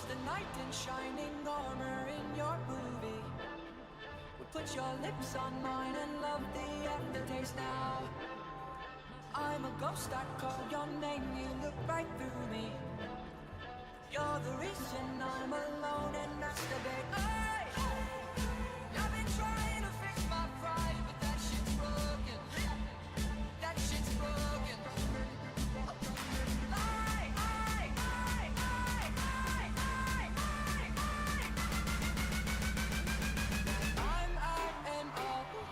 the knight in shining armor in your movie. Would put your lips on mine and love the aftertaste now. I'm a ghost, I call your name, you look right through me. You're the reason I'm alone and masturbate. Hey! I've been trying to fix my pride, but that shit's broken. That shit's broken. I'm at an all-time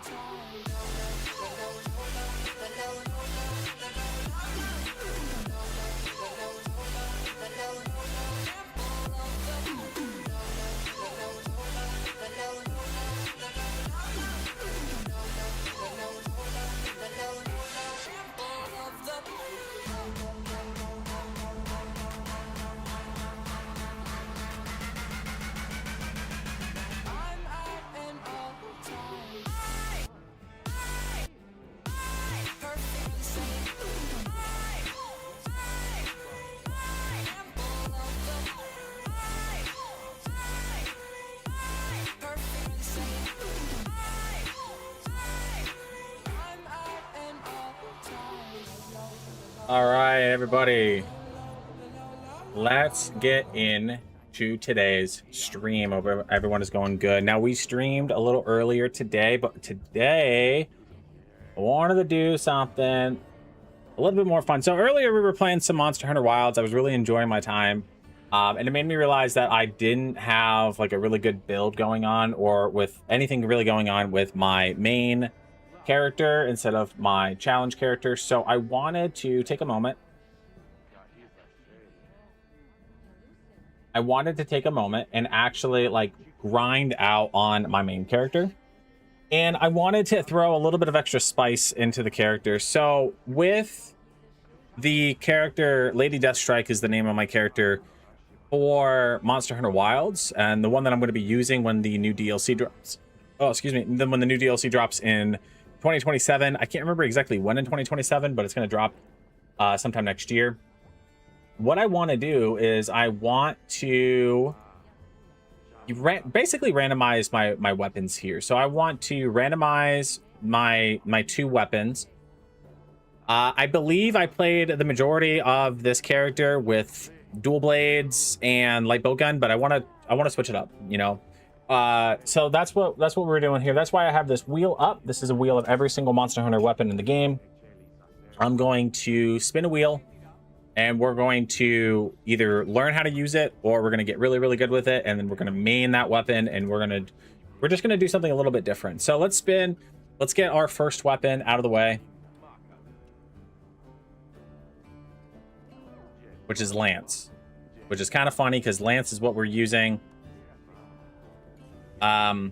All right, everybody, let's get into today's stream. Hope everyone is going good. Now, we streamed a little earlier today, but today I wanted to do something a little bit more fun. So earlier we were playing some Monster Hunter Wilds. I was really enjoying my time, and it made me realize that I didn't have like a really good build going on, or with anything really going on with my main character instead of my challenge character. So I wanted to take a moment. And actually like grind out on my main character. And I wanted to throw a little bit of extra spice into the character. So with the character, Lady Deathstrike is the name of my character for Monster Hunter Wilds, and the one that I'm going to be using when the new DLC drops. Oh, excuse me. Then when the new DLC drops in 2027. I can't remember exactly when in 2027, but it's going to drop sometime next year. What I want to do is I want to basically randomize my weapons here. So I want to randomize my two weapons. I believe I played the majority of this character with dual blades and light bow gun, but I want to switch it up, you know. So that's what we're doing here. That's why I have this wheel up. This is a wheel of every single Monster Hunter weapon in the game. I'm going to spin a wheel, and we're going to either learn how to use it, or we're going to get really, really good with it, and then we're going to main that weapon, and we're just going to do something a little bit different. So let's spin. Let's get our first weapon out of the way, which is Lance, which is kind of funny because Lance is what we're using on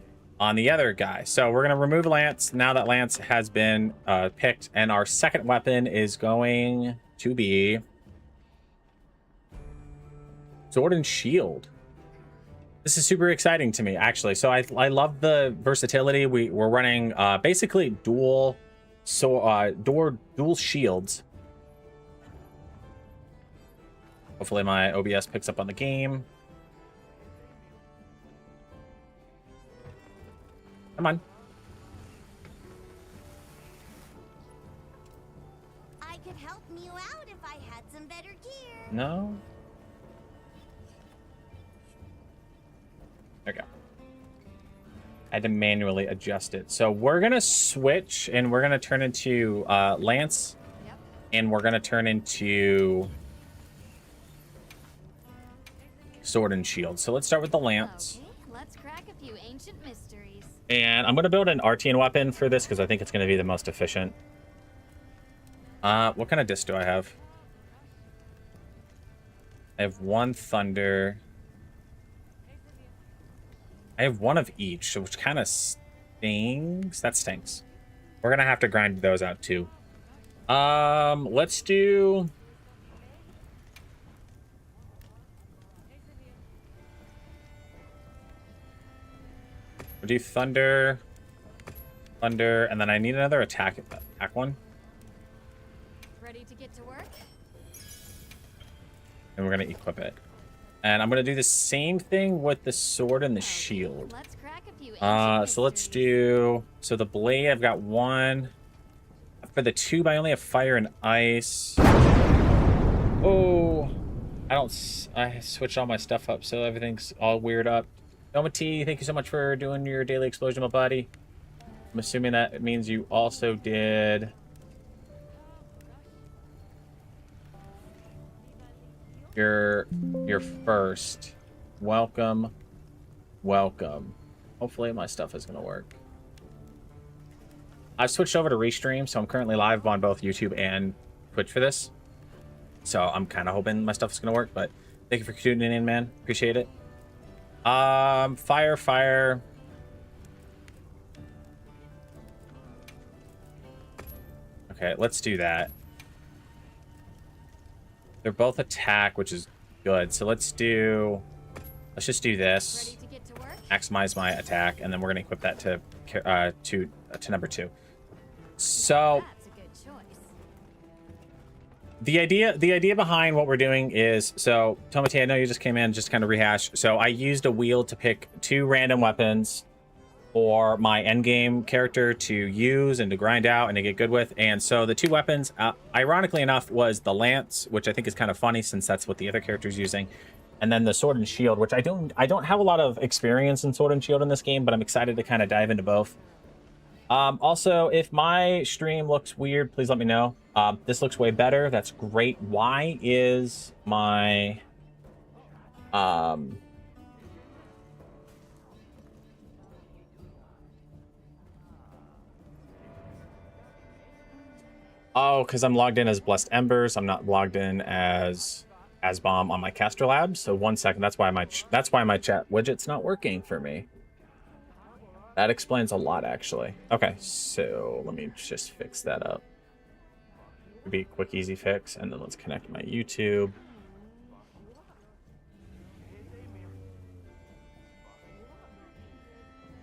the other guy. So we're going to remove Lance now that Lance has been picked, and our second weapon is going to be Sword and Shield. This is super exciting to me, actually. So I love the versatility. We're running basically dual shields. Hopefully my OBS picks up on the game. Come on. I could help you out if I had some better gear. No. There we go. I had to manually adjust it. So we're going to switch, and we're going to turn into Lance. Yep. And we're going to turn into Sword and Shield. So let's start with the Lance. Okay, let's crack a few ancient mysteries. And I'm going to build an Artian weapon for this because I think it's going to be the most efficient. What kind of disc do I have? I have one thunder. I have one of each, which kind of stings. That stinks. We're going to have to grind those out too. Let's do... We'll do thunder, and then I need another attack one. Ready to get to work? And we're gonna equip it. And I'm going to do the same thing with the sword and the shield. Let's crack a few So let's do... So the blade, I've got one. For the tube, I only have fire and ice. Oh, I switched all my stuff up, so everything's all weird up. Noma T, thank you so much for doing your daily explosion, my buddy. I'm assuming that means you also did... Your first. Welcome. Welcome. Hopefully my stuff is going to work. I've switched over to Restream, so I'm currently live on both YouTube and Twitch for this. So I'm kind of hoping my stuff is going to work, but thank you for tuning in, man. Appreciate it. Fire. Okay, let's do that. They're both attack, which is good. So let's just do this. Ready to get to work? Maximize my attack, and then we're going to equip that to number 2. So That's a good choice. the idea behind what we're doing is, so Tomate, I know you just came in, just kind of rehash. So I used a wheel to pick 2 random weapons for my endgame character to use and to grind out and to get good with. And so the 2 weapons, ironically enough, was the lance, which I think is kind of funny since that's what the other character's using, and then the sword and shield, which I don't have a lot of experience in sword and shield in this game, but I'm excited to kind of dive into both. Also, if my stream looks weird, please let me know. This looks way better. That's great. Why is my oh, because I'm logged in as Blessed Embers. I'm not logged in as Bomb on my caster lab. So 1 second. That's why my chat widget's not working for me. That explains a lot, actually. Okay, so let me just fix that up. It'll be a quick, easy fix, and then let's connect my YouTube.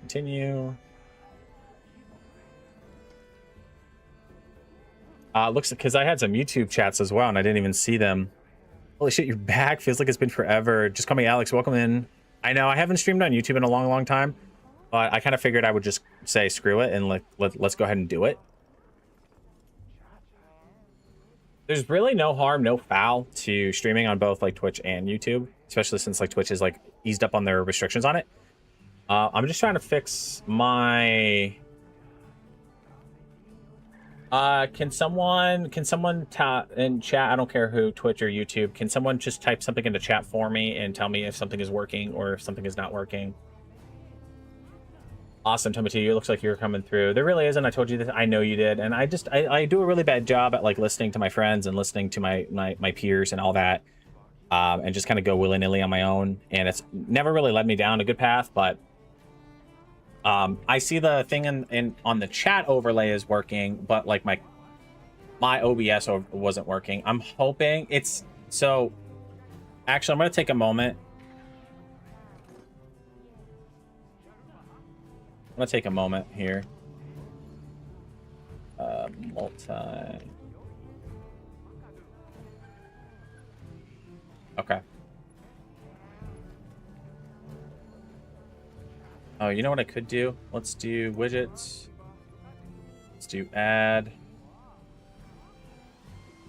Continue. Looks because I had some YouTube chats as well, and I didn't even see them. Holy shit, you're back. Feels like it's been forever. Just call me Alex. Welcome in. I know I haven't streamed on YouTube in a long time. But I kind of figured I would just say screw it and let's go ahead and do it. There's really no harm, no foul to streaming on both like Twitch and YouTube, especially since like Twitch is like eased up on their restrictions on it. I'm just trying to fix my... Can someone in chat, I don't care who, Twitch or YouTube, can someone just type something into chat for me and tell me if something is working or if something is not working? Awesome, Timothy. It looks like you're coming through. There really isn't. I told you that. I know you did. And I do a really bad job at like listening to my friends and listening to my peers and all that. And just kind of go willy-nilly on my own. And it's never really led me down a good path. But I see the thing on the chat overlay is working, but like my OBS wasn't working. I'm hoping it's... So actually, I'm going to take a moment. I'm gonna take a moment here. Okay. Oh, you know what I could do? Let's do widgets. Let's do add.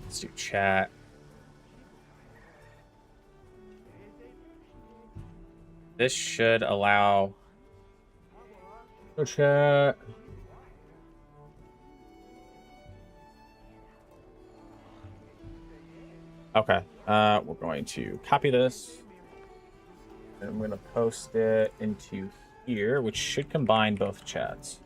Let's do chat. This should allow... chat. Okay, we're going to copy this and I'm going to post it into here, which should combine both chats.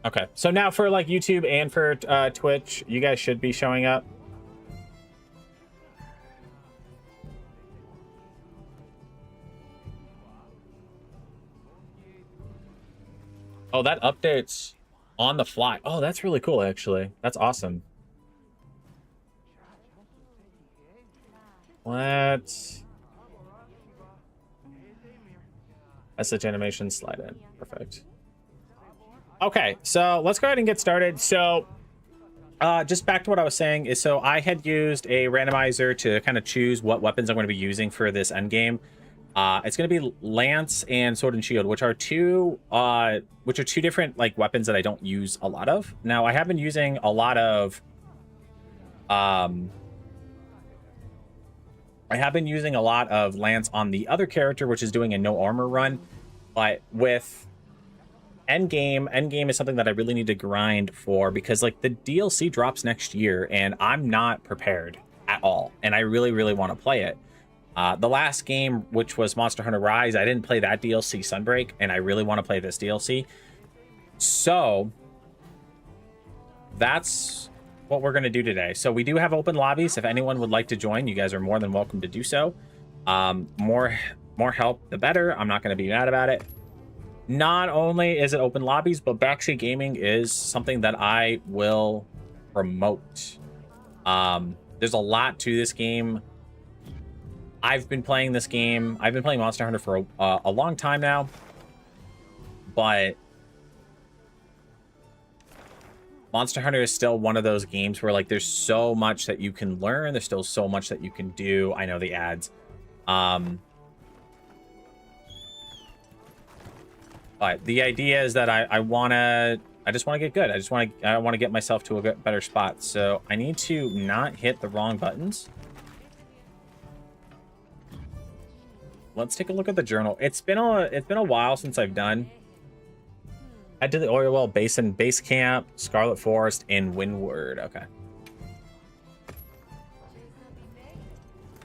Okay, so now for like YouTube and for Twitch, you guys should be showing up. Oh, that updates on the fly. Oh, that's really cool, actually. That's awesome. Let's... message animation slide in. Perfect. Okay, so let's go ahead and get started. So Just back to what I was saying is, so I had used a randomizer to kind of choose what weapons I'm going to be using for this end game. It's going to be Lance and Sword and Shield, which are two different like weapons that I don't use a lot of. Now, I have been using a lot of Lance on the other character, which is doing a no armor run, but with endgame is something that I really need to grind for, because like the DLC drops next year and I'm not prepared at all, and I really want to play it. The last game, which was Monster Hunter Rise, I didn't play that DLC Sunbreak, and I really want to play this DLC. So that's what we're going to do today. So we do have open lobbies. If anyone would like to join, you guys are more than welcome to do so. More help, the better. I'm not going to be mad about it. Not only is it open lobbies, but backseat gaming is something that I will promote. There's a lot to this game. I've been playing this game. I've been playing Monster Hunter for a long time now, but Monster Hunter is still one of those games where like there's so much that you can learn. There's still so much that you can do. I know the ads. But the idea is that I just want to get good. I want to get myself to a better spot. So I need to not hit the wrong buttons. Let's take a look at the journal. It's been a while since I've done. I did the Oilwell Basin Base Camp, Scarlet Forest, and Windward. Okay.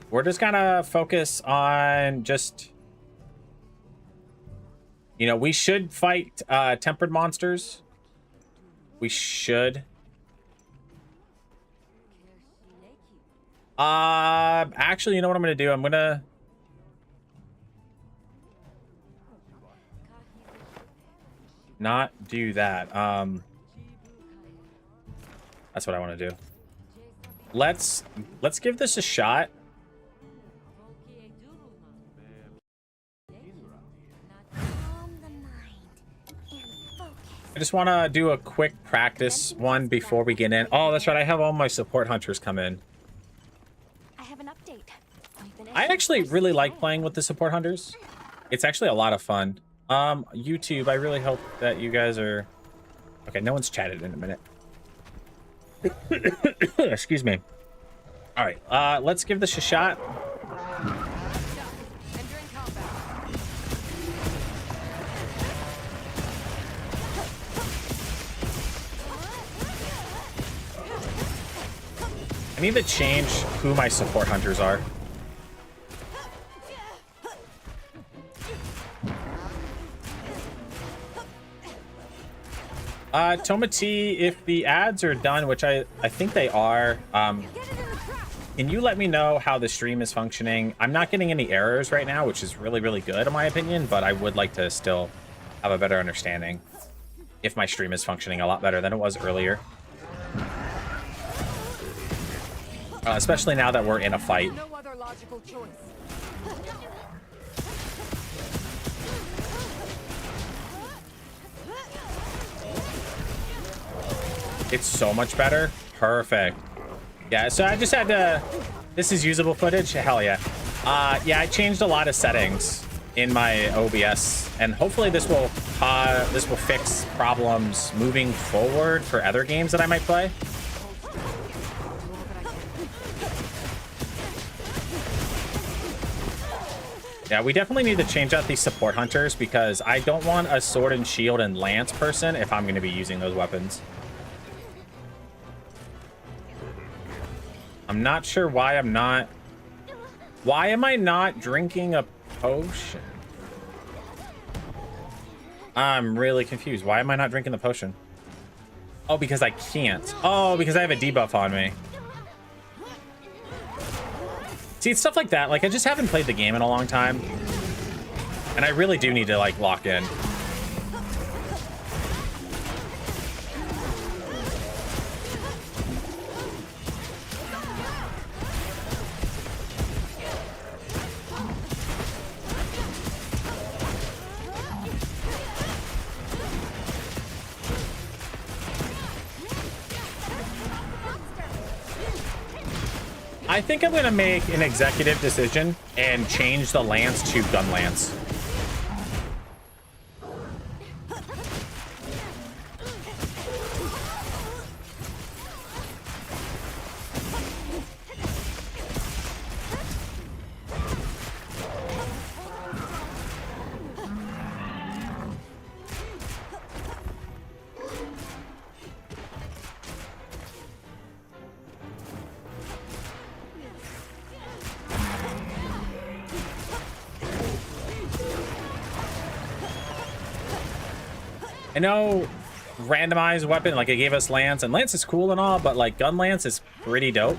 We're just gonna focus on just, you know, we should fight tempered monsters. We should. Actually, you know what I'm gonna do? I'm gonna not do that. That's what I want to do. Let's give this a shot. I just want to do a quick practice one before we get in. Oh, that's right. I have all my support hunters come in. I have an update. I actually really like playing with the support hunters. It's actually a lot of fun. YouTube, I really hope that you guys are... Okay, no one's chatted in a minute. Excuse me. All right, let's give this a shot. I need to change who my support hunters are. Tomati, if the ads are done, which I think they are, can you let me know how the stream is functioning? I'm not getting any errors right now, which is really good in my opinion, but I would like to still have a better understanding if my stream is functioning a lot better than it was earlier. Especially now that we're in a fight. No other logical choice. It's so much better. Perfect. Yeah, so I just had to... This is usable footage? Hell yeah. Yeah, I changed a lot of settings in my OBS, and hopefully this will fix problems moving forward for other games that I might play. Yeah, we definitely need to change out these support hunters, because I don't want a sword and shield and lance person if I'm going to be using those weapons. I'm not sure why I'm not... Why am I not drinking a potion? I'm really confused. Why am I not drinking the potion? Oh, because I can't. Oh, because I have a debuff on me. See, it's stuff like that. Like, I just haven't played the game in a long time. And I really do need to, like, lock in. I think I'm gonna make an executive decision and change the lance to gun lance. I know randomized weapon, like it gave us lance, and lance is cool and all, but like gun lance is pretty dope.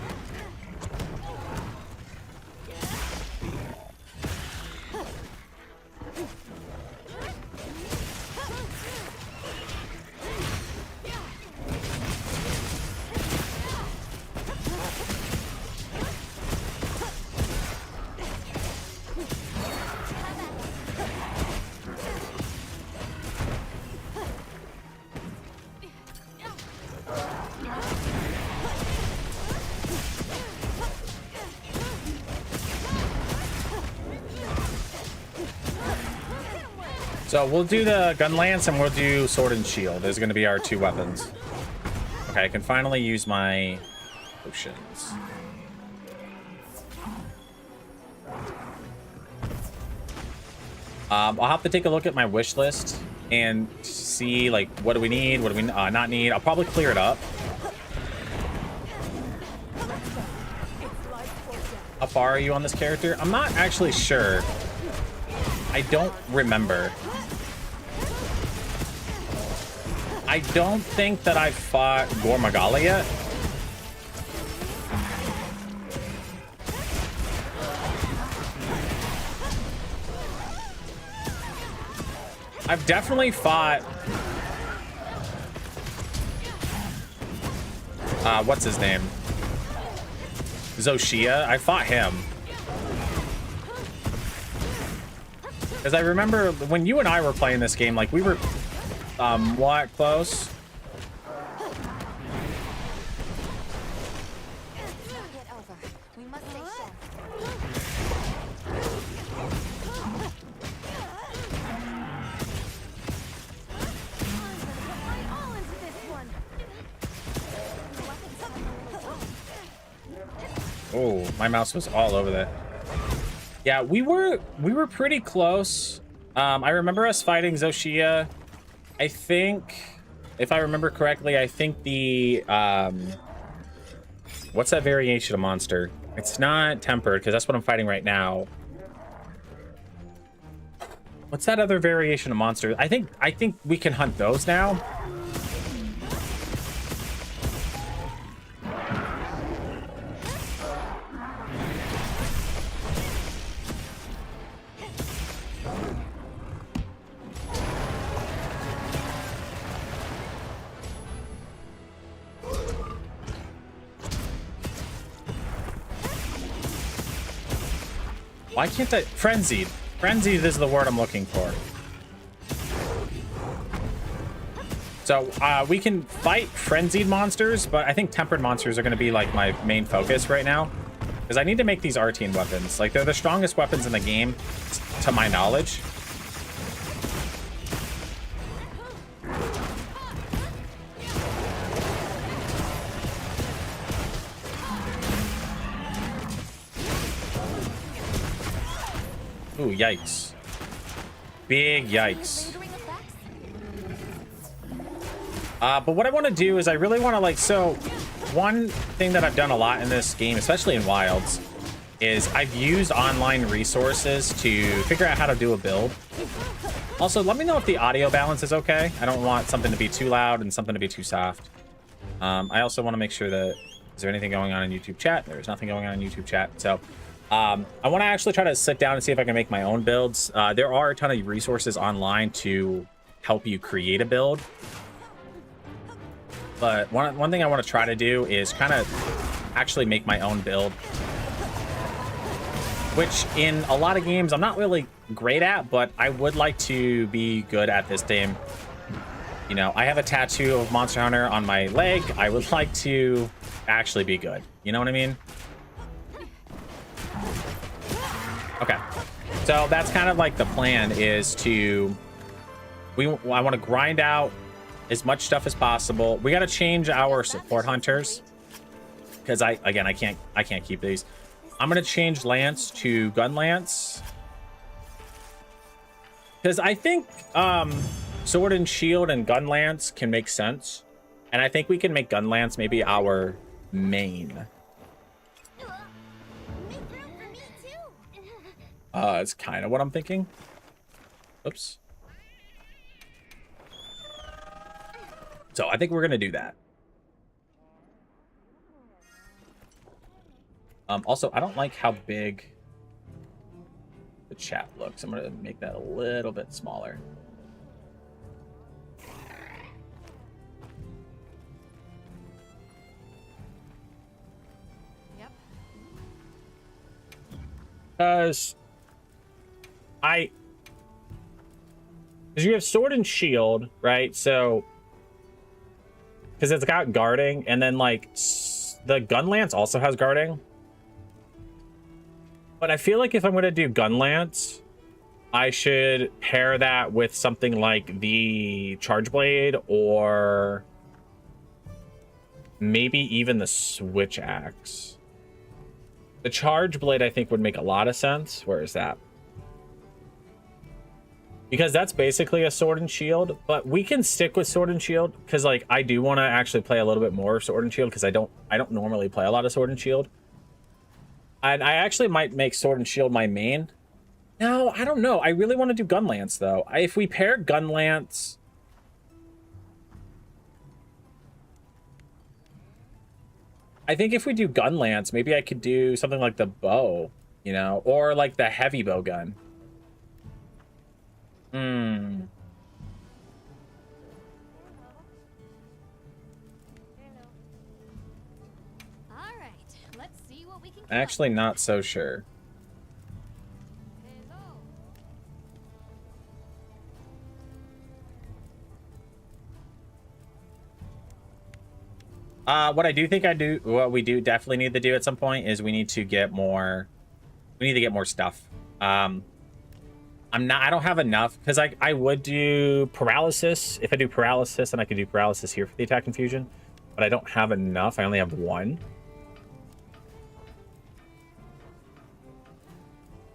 So we'll do the gun lance and we'll do sword and shield. There's going to be our two weapons. Okay, I can finally use my potions. I'll have to take a look at my wish list and see like what do we need, what do we not need. I'll probably clear it up. How far are you on this character? I'm not actually sure. I don't remember. I don't think that I fought Gormagala yet. I've definitely fought... what's his name? Zoshia. I fought him. Because I remember when you and I were playing this game, like we were what close? Oh, my mouse was all over that. Yeah, we were pretty close. I remember us fighting Zoshia. I think, if I remember correctly, I think the what's that variation of monster? It's not tempered, because that's what I'm fighting right now. What's that other variation of monster? I think we can hunt those now. Why can't I? Frenzied. Frenzied is the word I'm looking for. So we can fight frenzied monsters, but I think tempered monsters are going to be like my main focus right now. Because I need to make these Artine weapons. Like, they're the strongest weapons in the game, to my knowledge. Ooh, yikes. Big yikes. But what I want to do is I really want to, like, so one thing that I've done a lot in this game, especially in Wilds, is I've used online resources to figure out how to do a build. Also, let me know if the audio balance is okay. I don't want something to be too loud and something to be too soft. I also want to make sure that, is there anything going on in YouTube chat? There's nothing going on in YouTube chat. So I want to actually try to sit down and see if I can make my own builds. There are a ton of resources online to help you create a build. But one thing I want to try to do is kind of actually make my own build. Which in a lot of games I'm not really great at, but I would like to be good at this game. You know, I have a tattoo of Monster Hunter on my leg. I would like to actually be good. You know what I mean? Okay. So that's kind of like the plan is to... I want to grind out as much stuff as possible. We got to change our support hunters. Because I can't keep these. I'm going to change Lance to Gun Lance. Because I think Sword and Shield and Gun Lance can make sense. And I think we can make Gun Lance maybe our main. Make room for me too. It's kind of what I'm thinking. Oops. So I think we're going to do that. Also, I don't like how big the chat looks. I'm going to make that a little bit smaller. Yep. Because you have Sword and Shield, right? So, because it's got guarding, and then like the Gun Lance also has guarding. But I feel like if I'm going to do Gun Lance, I should pair that with something like the Charge Blade or maybe even the Switch Axe. The Charge Blade, I think, would make a lot of sense. Where is that? Because that's basically a Sword and Shield, but we can stick with Sword and Shield because, like, I do want to actually play a little bit more Sword and Shield because I don't normally play a lot of Sword and Shield. And I actually might make Sword and Shield my main. No, I don't know. I really want to do Gun Lance, though. If we pair Gun Lance... I think if we do Gun Lance, maybe I could do something like the bow, you know? Or like the heavy bow gun. All right, let's see what we can. Actually, not so sure. What I do think what we do definitely need to do at some point is we need to get more stuff. I don't have enough because I would do paralysis. If I do paralysis, then I could do paralysis here for the attack infusion, but I don't have enough. I only have one.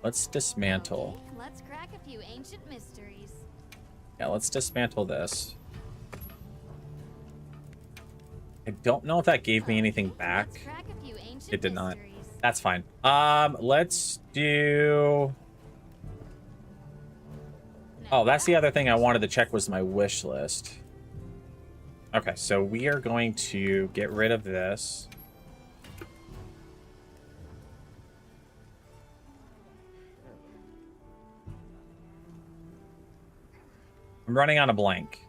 Let's dismantle. Okay, let's crack a few ancient mysteries. Yeah, let's dismantle this. I don't know if that gave me anything back. Let's crack a few ancient It did not. mysteries. That's fine. Let's do... Oh, that's the other thing I wanted to check was my wish list. Okay, so we are going to get rid of this. I'm running on a blank.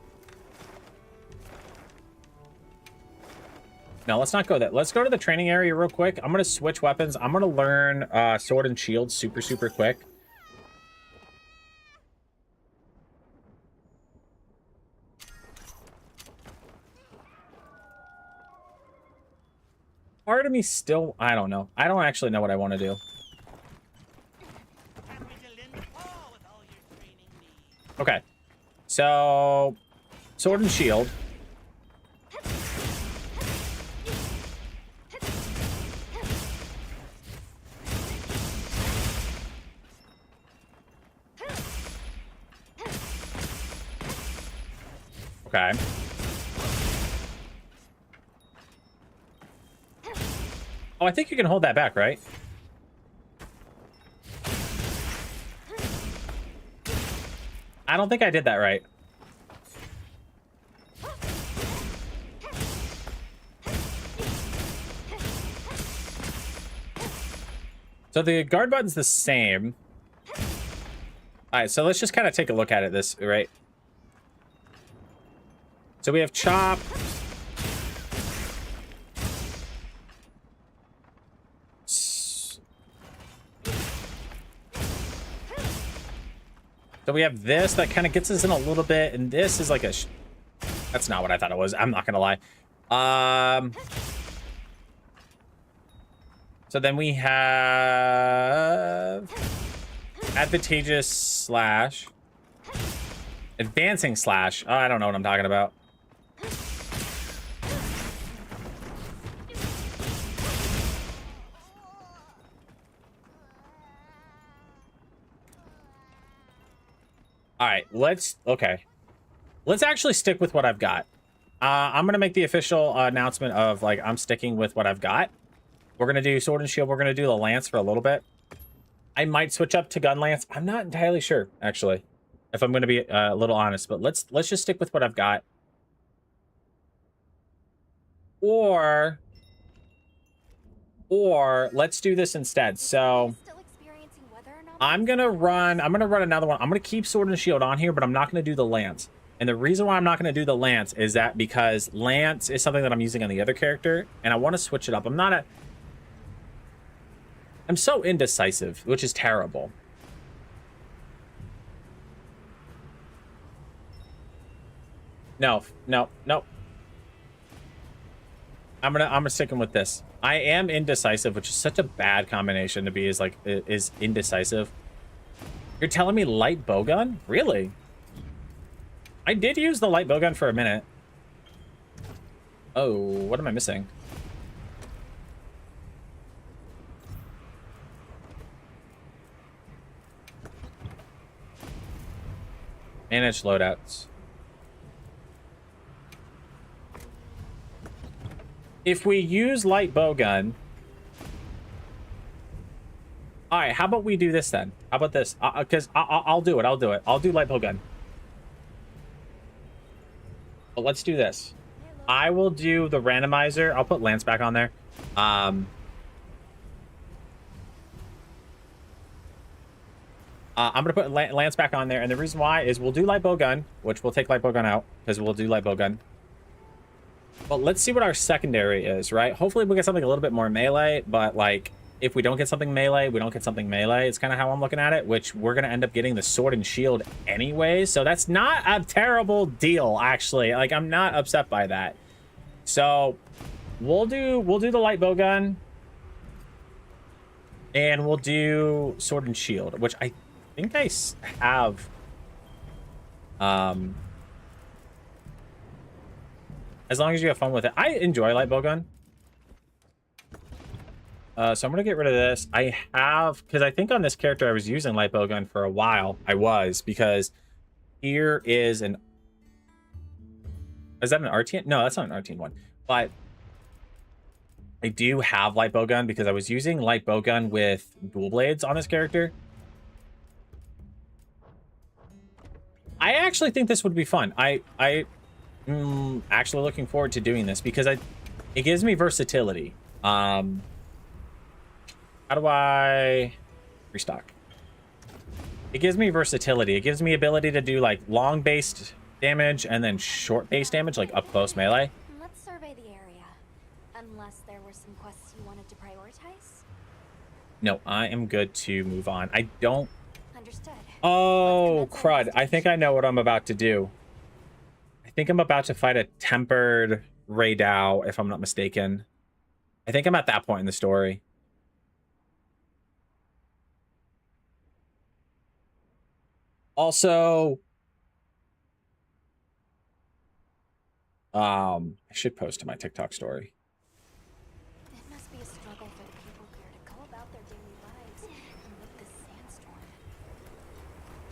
No, let's not go that. Let's go to the training area real quick. I'm going to switch weapons. I'm going to learn Sword and Shield super quick. Part of me still, I don't know. I don't actually know what I want to do. Okay. So, Sword and Shield. Okay. Oh, I think you can hold that back, right? I don't think I did that right. So the guard button's the same. All right, so let's just kind of take a look at it this, right? So we have chop. So we have this that kind of gets us in a little bit, and this is like a... That's not what I thought it was. I'm not going to lie. So then we have... Advantageous slash. Advancing slash. Oh, I don't know what I'm talking about. All right, okay. Let's actually stick with what I've got. I'm going to make the official announcement of, like, I'm sticking with what I've got. We're going to do sword and shield. We're going to do the lance for a little bit. I might switch up to gun lance. I'm not entirely sure, actually, if I'm going to be a little honest. But let's just stick with what I've got. Or let's do this instead. So I'm going to run another one. I'm going to keep sword and shield on here, but I'm not going to do the lance. And the reason why I'm not going to do the lance is that because lance is something that I'm using on the other character, and I want to switch it up. I'm so indecisive, which is terrible. No. I'm gonna sticking with this. I am indecisive, which is such a bad combination to be is indecisive. You're telling me light bowgun? Really? I did use the light bowgun for a minute. Oh, what am I missing? Manage loadouts. If we use light bowgun... Alright, how about we do this then? How about this? Because I'll do it. I'll do light bowgun. But let's do this. I will do the randomizer. I'll put Lance back on there. I'm going to put Lance back on there. And the reason why is we'll do light bowgun, which we'll take light bowgun out because we'll do light bowgun. But let's see what our secondary is, right? Hopefully we'll get something a little bit more melee. But, like, if we don't get something melee, we don't get something melee. It's kind of how I'm looking at it, which we're going to end up getting the sword and shield anyway. So that's not a terrible deal, actually. Like, I'm not upset by that. So we'll do the light bowgun. And we'll do sword and shield, which I think I have. As long as you have fun with it. I enjoy light bowgun. So I'm going to get rid of this. I have, because I think on this character I was using light bowgun for a while. I was, because here is an... Is that an RTN? No, that's not an RTN one. But I do have light bowgun because I was using light bowgun with dual blades on this character. I actually think this would be fun. I'm actually looking forward to doing this because it gives me versatility. How do I restock? It gives me versatility. It gives me ability to do like long based damage and then short based damage, like up close melee. Let's survey the area. Unless there were some quests you wanted to prioritize. No, I am good to move on. I don't. Understood. Oh, crud. I think I know what I'm about to do. I think I'm about to fight a tempered Raydao, if I'm not mistaken. I think I'm at that point in the story. Also, I should post to my TikTok story. It must be a struggle for the people here to go about their daily lives amid this sandstorm.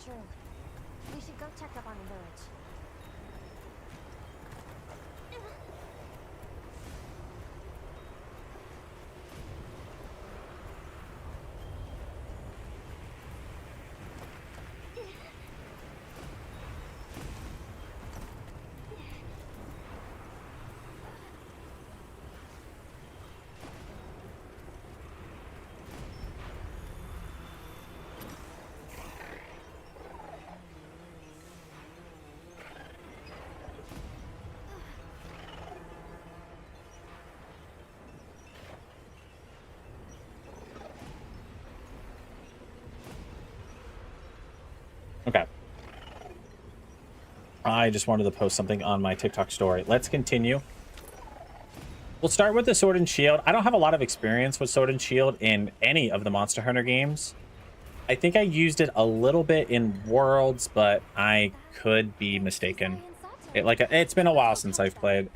True. We should go check up on the village. Okay. I just wanted to post something on my TikTok story. Let's continue. We'll start with the sword and shield. I don't have a lot of experience with sword and shield in any of the Monster Hunter games. I think I used it a little bit in Worlds, but I could be mistaken. It's been a while since I've played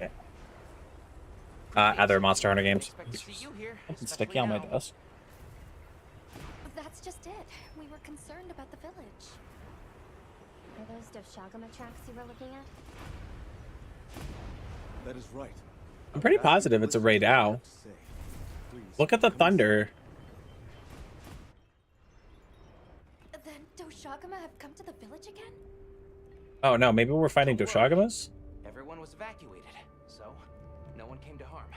other Monster Hunter games. Expect to see you here, Something especially sticky on my now. desk. That's just it. We were concerned about the village. Are those Doshagama tracks you were looking at? That is right. I'm pretty positive it's a raid owl. Look at the thunder. Then Doshagama have come to the village again? Oh no, maybe we're fighting Doshagamas? Everyone was evacuated, so no one came to harm.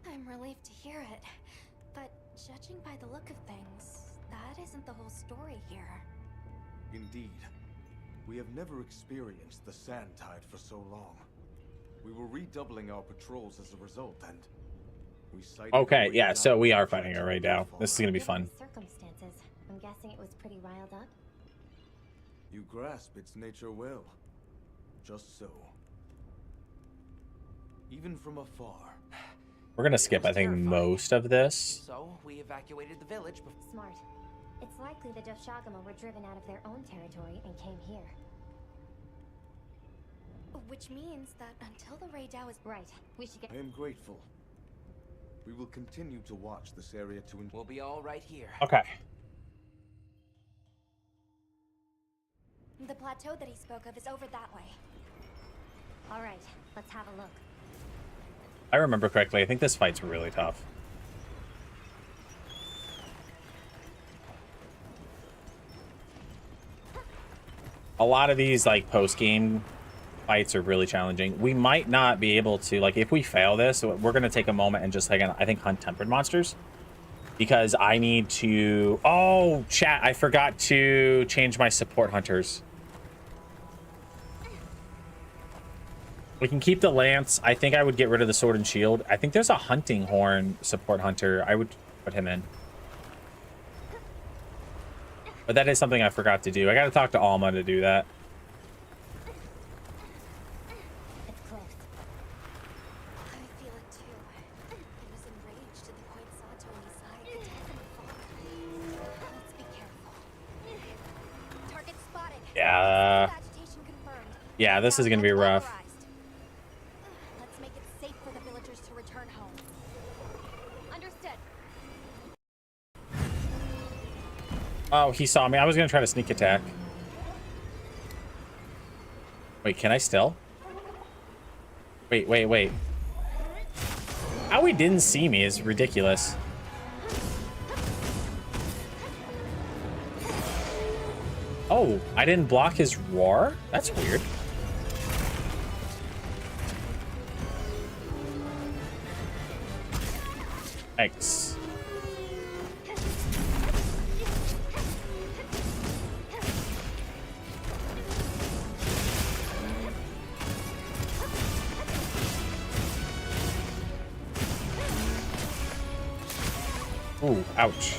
I'm relieved to hear it. But judging by the look of things, that isn't the whole story here. Indeed. We have never experienced the sand tide for so long. We were redoubling our patrols as a result, and we sighted Okay, a yeah, raid so owl we are that fighting tried it to right now. follow This is gonna be us. fun. Circumstances. I'm guessing it was pretty riled up. You grasp its nature well. Just so. Even from afar. We're gonna skip, I think, most of this. So we evacuated the village before. Smart. It's likely the Doshagama were driven out of their own territory and came here. Which means that until the Raidao is Right. We should get... I am grateful. We will continue to watch this area to We'll be all right here. Okay. the plateau that he spoke of is over that way. All right, let's have a look. I remember correctly. I think this fight's really tough. A lot of these, like, post-game fights are really challenging. We might not be able to, like, if we fail this, we're going to take a moment and just, like, I think, hunt tempered monsters. Because I need to... Oh, chat, I forgot to change my support hunters. We can keep the lance. I think I would get rid of the sword and shield. I think there's a hunting horn support hunter. I would put him in. But that is something I forgot to do. I got to talk to Alma to do that. It's close. I feel it too. It was enraged to the point Sato and Isai could tell from afar. Let's be careful. Target spotted. Yeah. Agitation confirmed. Yeah, this is going to be rough. Authorized. Let's make it safe for the villagers to return home. Understood. Oh, he saw me. I was going to try to sneak attack. Wait, can I still? Wait. How he didn't see me is ridiculous. Oh, I didn't block his roar? That's weird. Thanks. Ooh, ouch.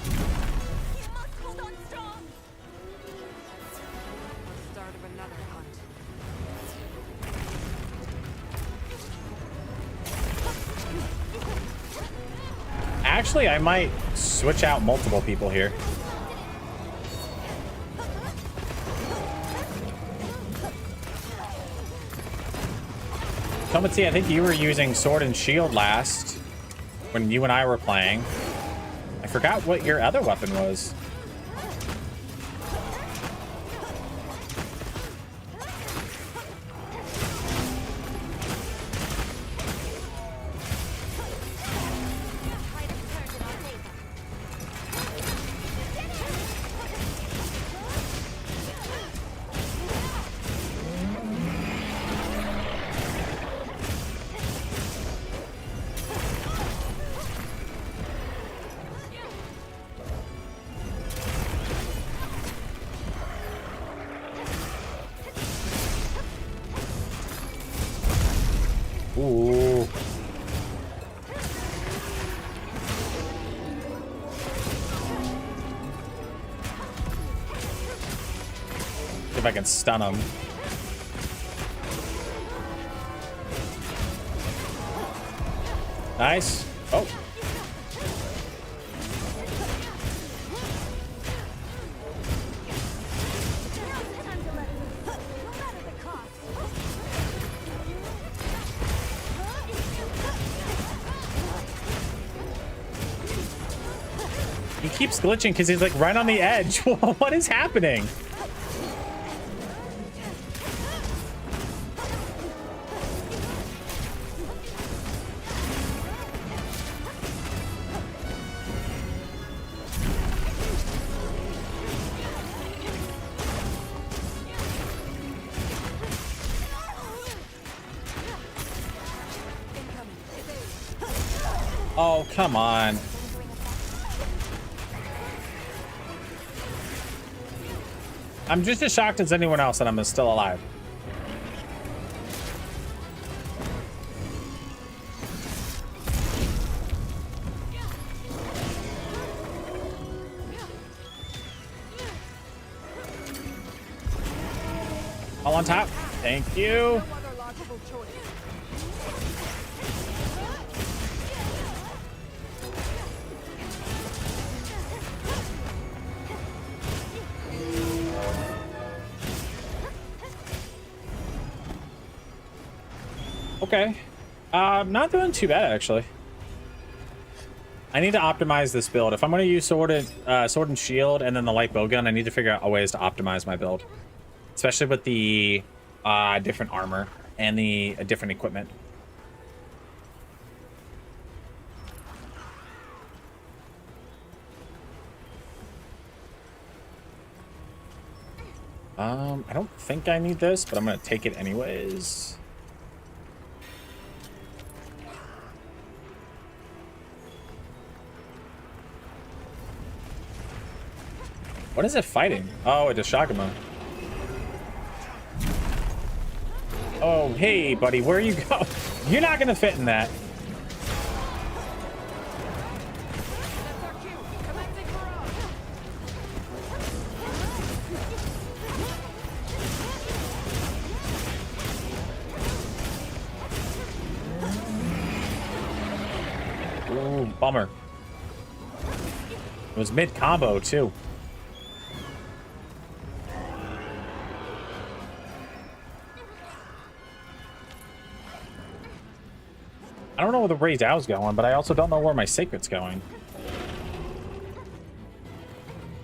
You must hold on strong. Start of another hunt. Actually, I might switch out multiple people here. Tomatsi, I think you were using sword and shield last when you and I were playing. I forgot what your other weapon was. Ooh. See if I can stun him. Nice. Oh. He keeps glitching because he's like right on the edge. What is happening? Oh, come on. I'm just as shocked as anyone else that I'm still alive. All on top. Thank you. Okay. Not doing too bad, actually. I need to optimize this build. If I'm going to use sword and shield and then the light bowgun, I need to figure out ways to optimize my build. Especially with the different armor and the different equipment. I don't think I need this, but I'm going to take it anyways. What is it fighting? Oh, it is Shagama. Oh, hey, buddy, where you go? You're not gonna fit in that. Ooh, bummer. It was mid-combo, too. I don't know where the Ray Dow's going, but I also don't know where my Sacred's going.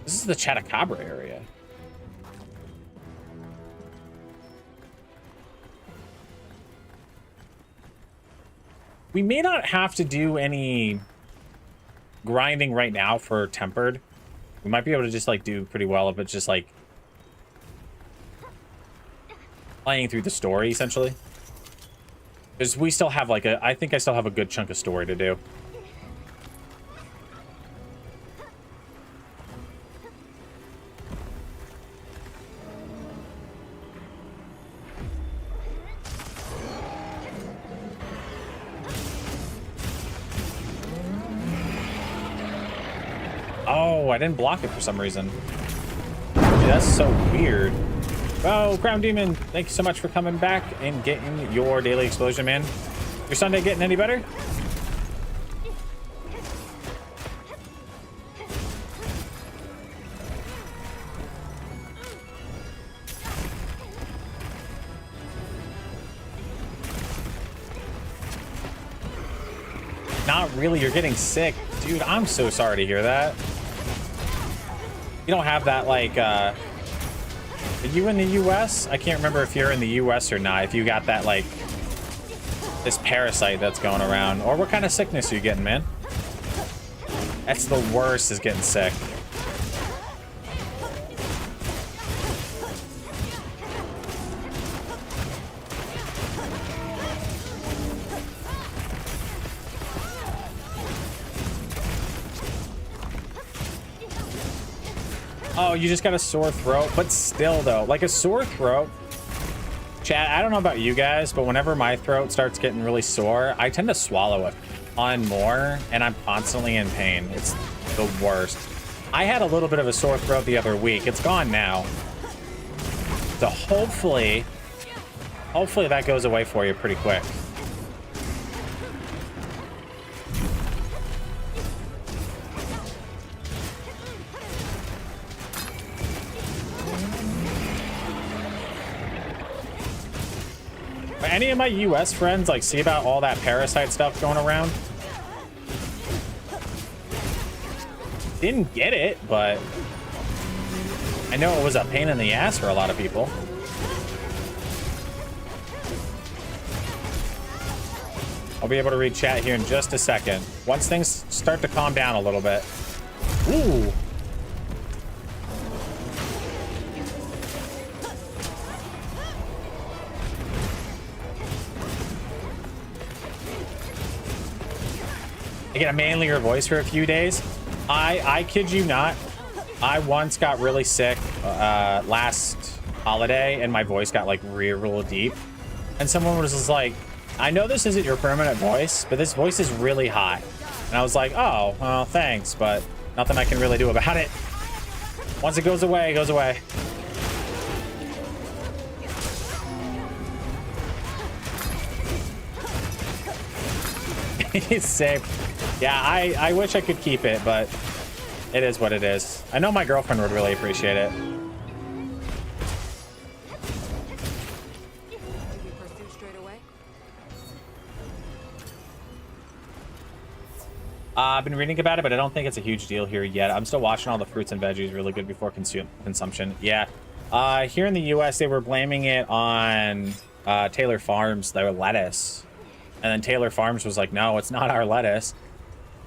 This is the Chatacabra area. We may not have to do any grinding right now for Tempered. We might be able to just, like, do pretty well if it's just, like, playing through the story, essentially. Because we still have, like, I think I still have a good chunk of story to do. Oh, I didn't block it for some reason. Dude, that's so weird. Oh, Crown Demon, thank you so much for coming back and getting your daily explosion, man. Your Sunday getting any better? Not really, you're getting sick. Dude, I'm so sorry to hear that. You don't have that, like, are you in the US? I can't remember if you're in the US or not. If you got that, like, this parasite that's going around. Or what kind of sickness are you getting, man? That's the worst, is getting sick. Oh, you just got a sore throat, but still though, like a sore throat. Chat, I don't know about you guys, but whenever my throat starts getting really sore, I tend to swallow a ton more and I'm constantly in pain. It's the worst. I had a little bit of a sore throat the other week. It's gone now. So hopefully that goes away for you pretty quick. Any of my US friends like see about all that parasite stuff going around? didn't get it, but I know it was a pain in the ass for a lot of people. I'll be able to read chat here in just a second. Once things start to calm down a little bit. Ooh. I get a manlier voice for a few days. I kid you not. I once got really sick last holiday and my voice got like real deep. And someone was just like, I know this isn't your permanent voice, but this voice is really high. And I was like, oh, well, thanks, but nothing I can really do about it. Once it goes away, it goes away. It's safe. Yeah, I wish I could keep it, but it is what it is. I know my girlfriend would really appreciate it. I've been reading about it, but I don't think it's a huge deal here yet. I'm still watching all the fruits and veggies really good before consumption. Yeah. Here in the US, they were blaming it on Taylor Farms, their lettuce. And then Taylor Farms was like, no, it's not our lettuce.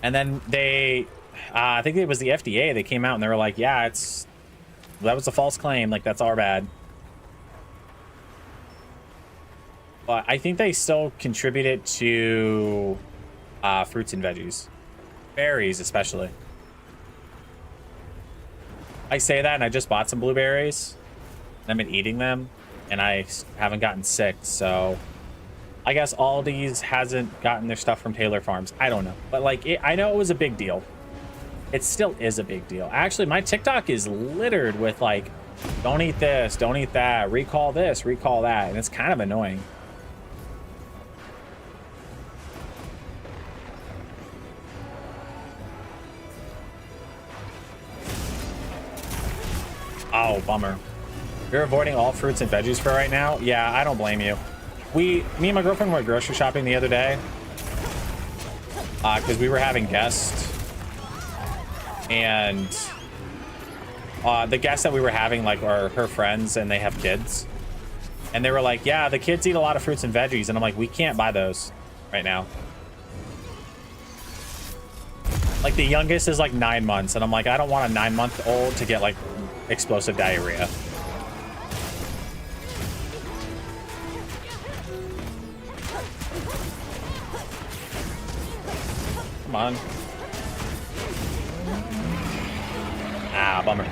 And then they, I think it was the FDA, they came out and they were like, yeah, that was a false claim. Like, that's our bad. But I think they still contributed to fruits and veggies. Berries, especially. I say that, and I just bought some blueberries. I've been eating them, and I haven't gotten sick, so I guess Aldi's hasn't gotten their stuff from Taylor Farms. I don't know. But, like, I know it was a big deal. It still is a big deal. Actually, my TikTok is littered with, like, don't eat this, don't eat that, recall this, recall that, and it's kind of annoying. Oh, bummer. You're avoiding all fruits and veggies for right now? Yeah, I don't blame you. Me and my girlfriend went grocery shopping the other day because we were having guests, and the guests that we were having like are her friends, and they have kids, and they were like, yeah, the kids eat a lot of fruits and veggies, and I'm like, we can't buy those right now. Like, the youngest is like 9 months, and I'm like, I don't want a 9-month-old to get like explosive diarrhea. Come on. Ah, bummer.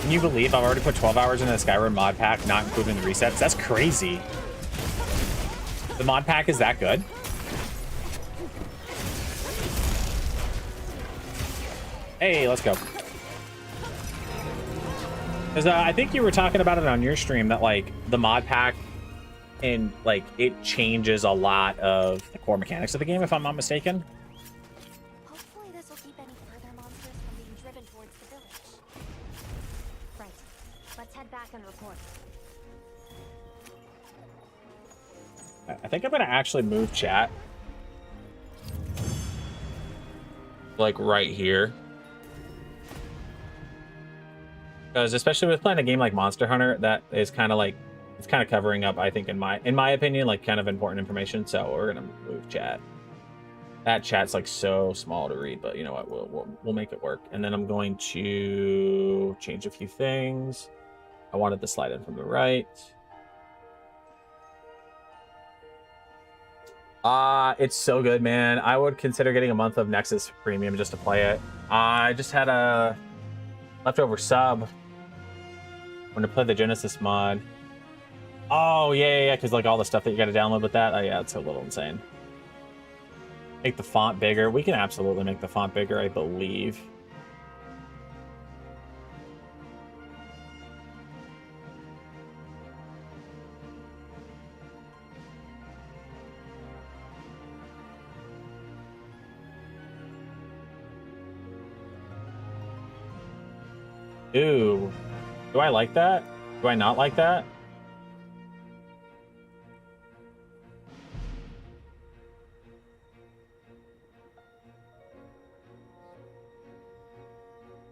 Can you believe I've already put 12 hours into the Skyrim mod pack, not including the resets? That's crazy. The mod pack is that good? Hey, let's go. Because I think you were talking about it on your stream that, like, the mod pack and, like, it changes a lot of the core mechanics of the game, if I'm not mistaken. Hopefully this will keep any further monsters from being driven towards the village. Right. Let's head back and report. I think I'm going to actually move chat. Like, right here. Because especially with playing a game like Monster Hunter, that is kind of like, it's kind of covering up, I think, in my opinion, like kind of important information. So we're gonna move chat. That chat's like so small to read, but you know what, we'll make it work. And then I'm going to change a few things. I wanted the slide in from the right. It's so good, man. I would consider getting a month of Nexus Premium just to play it. I just had a leftover sub when to play the Genesis mod. Oh, yeah, because like all the stuff that you got to download with that. Oh, yeah, it's a little insane. Make the font bigger. We can absolutely make the font bigger, I believe. Ooh. Do I like that? Do I not like that?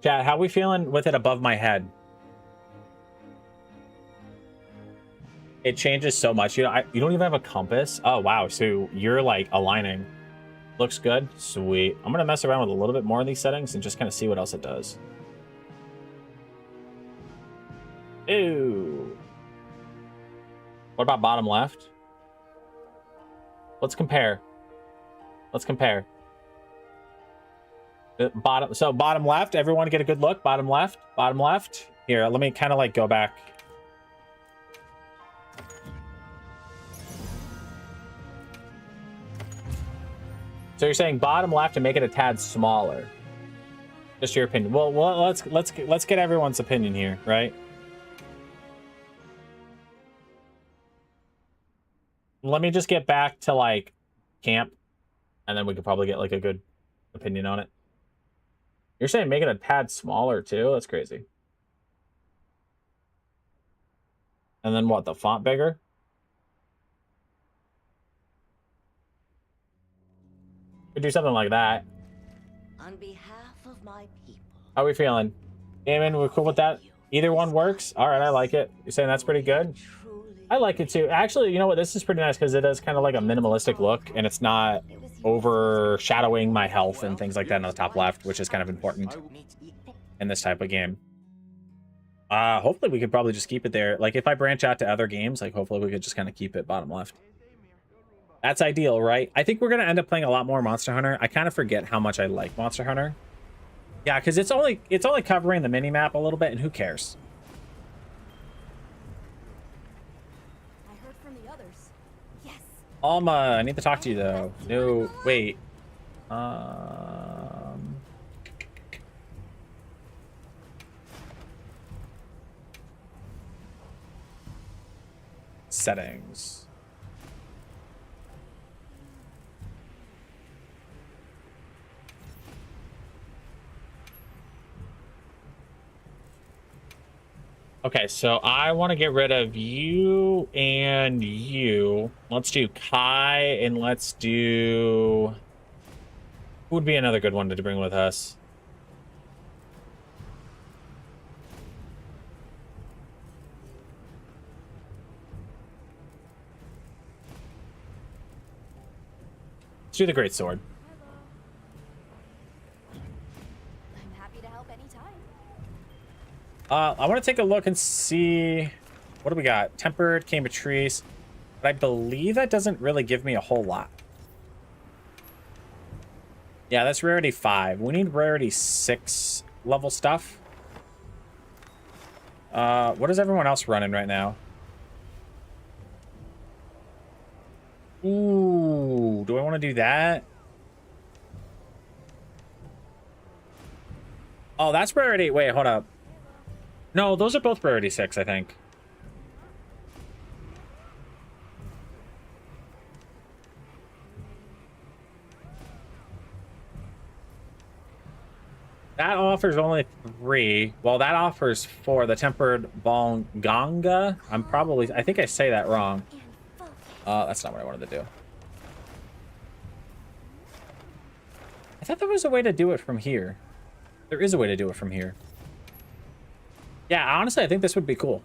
Chat, how we feeling with it above my head? It changes so much. You know, you don't even have a compass. Oh, wow. So you're like aligning. Looks good. Sweet. I'm going to mess around with a little bit more of these settings and just kind of see what else it does. Ew. What about bottom left? Let's compare. Let's compare. Bottom left. Everyone get a good look. Bottom left. Bottom left. Here, let me kind of like go back. So you're saying bottom left and make it a tad smaller. Just your opinion. Well, let's get everyone's opinion here, right? Let me just get back to like camp, and then we could probably get like a good opinion on it. You're saying make it a tad smaller too? That's crazy. And then what? The font bigger? Could do something like that. On behalf of my people. How are we feeling? Damon, we're cool with that? Either one works? All right, I like it. You're saying that's pretty good? I like it too. Actually, you know what? This is pretty nice because it is kind of like a minimalistic look, and it's not overshadowing my health and things like that in the top left, which is kind of important in this type of game. Hopefully we could probably just keep it there. Like if I branch out to other games, like hopefully we could just kind of keep it bottom left. That's ideal, right? I think we're going to end up playing a lot more Monster Hunter. I kind of forget how much I like Monster Hunter. Yeah, because it's only covering the mini-map a little bit, and who cares? I heard from the others. Yes. Alma, I need to talk to you, though. No, wait. Settings. Okay, so I want to get rid of you and you. Let's do Kai, and let's do... Who would be another good one to bring with us? Let's do the Great Sword. I'm happy to help anytime. I want to take a look and see... What do we got? Tempered, Cane Patrice. But I believe that doesn't really give me a whole lot. Yeah, that's rarity 5. We need rarity 6 level stuff. What is everyone else running right now? Ooh, do I want to do that? Oh, that's rarity. Wait, hold up. No, those are both rarity 6, I think. That offers only 3. Well, that offers 4. The Tempered Bonganga. I think I say that wrong. That's not what I wanted to do. I thought there was a way to do it from here. There is a way to do it from here. Yeah, honestly, I think this would be cool.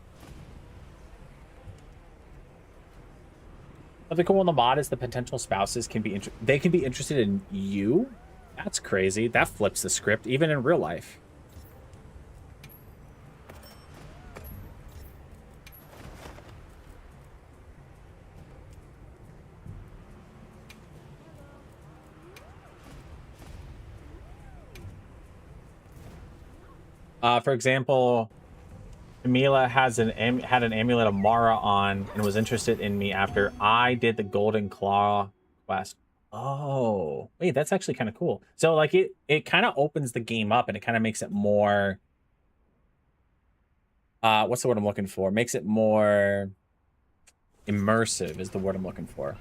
Something cool in the mod is the potential spouses can be interested in you. That's crazy. That flips the script, even in real life. For example, Camila had an amulet of Mara on and was interested in me after I did the Golden Claw quest. Oh, wait, that's actually kind of cool. So like it kind of opens the game up and it kind of makes it more what's the word I'm looking for? Makes it more immersive is the word I'm looking for.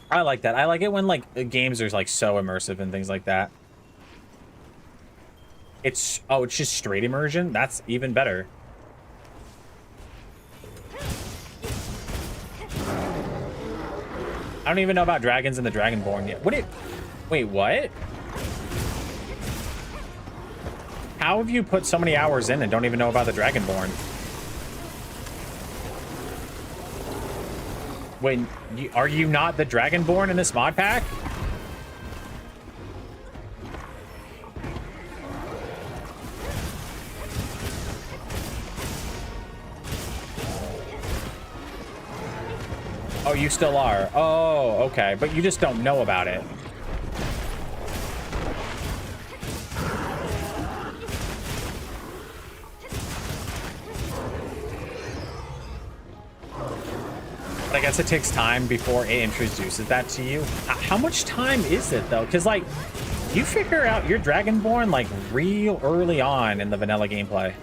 I like that. I like it when like the games are like so immersive and things like that. It's just straight immersion. That's even better. I don't even know about dragons and the Dragonborn yet. Wait, what? How have you put so many hours in and don't even know about the Dragonborn? Wait, are you not the Dragonborn in this mod pack? Oh, you still are. Oh, okay. But you just don't know about it. But I guess it takes time before it introduces that to you. How much time is it, though? Because, like, you figure out your Dragonborn, like, real early on in the vanilla gameplay.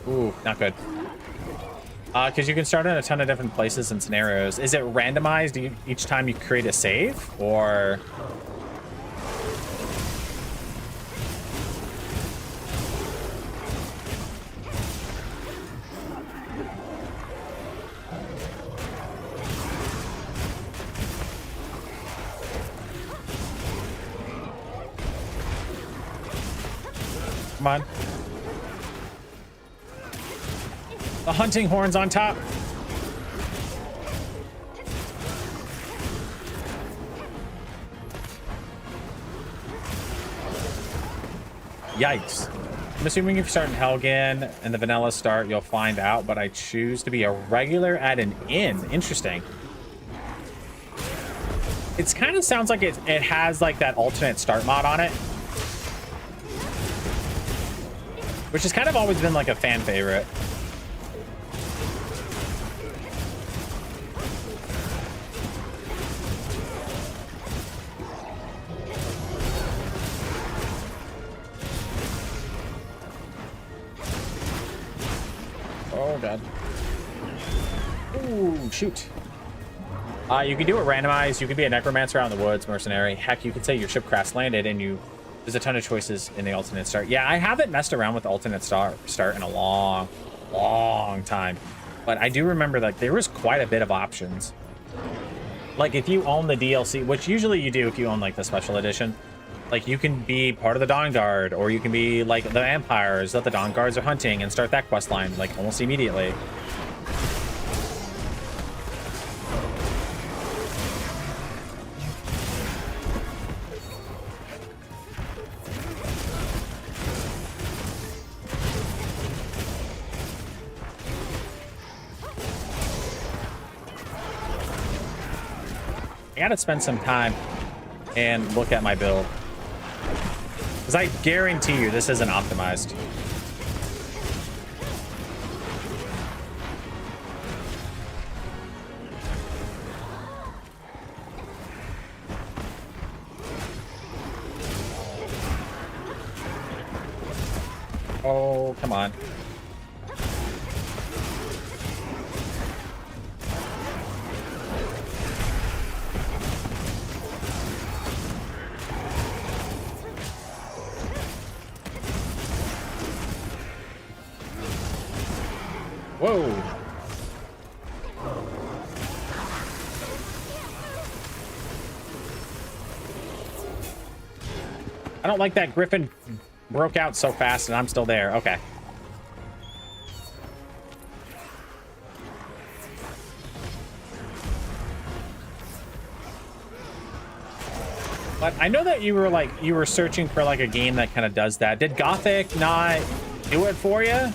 Ooh, not good. Because you can start in a ton of different places and scenarios. Is it randomized each time you create a save, or? Come on. The hunting horn's on top. Yikes. I'm assuming if you start in Helgen and the vanilla start, you'll find out, but I choose to be a regular at an inn. Interesting. It kind of sounds like it has like that alternate start mod on it, which has kind of always been like a fan favorite. Oh, God. Ooh, shoot. You can do it randomized. You can be a necromancer out in the woods, mercenary. Heck, you could say your ship crash landed and there's a ton of choices in the alternate start. Yeah, I haven't messed around with the alternate start in a long time. But I do remember that there was quite a bit of options. Like if you own the DLC, which usually you do if you own like the special edition, like you can be part of the Dawn Guard, or you can be like the vampires that the Dawn Guards are hunting and start that quest line like almost immediately. I gotta spend some time and look at my build, because I guarantee you this isn't optimized. Oh, come on. Whoa. I don't like that Griffin broke out so fast and I'm still there. Okay. But I know that you were searching for like a game that kind of does that. Did Gothic not do it for you?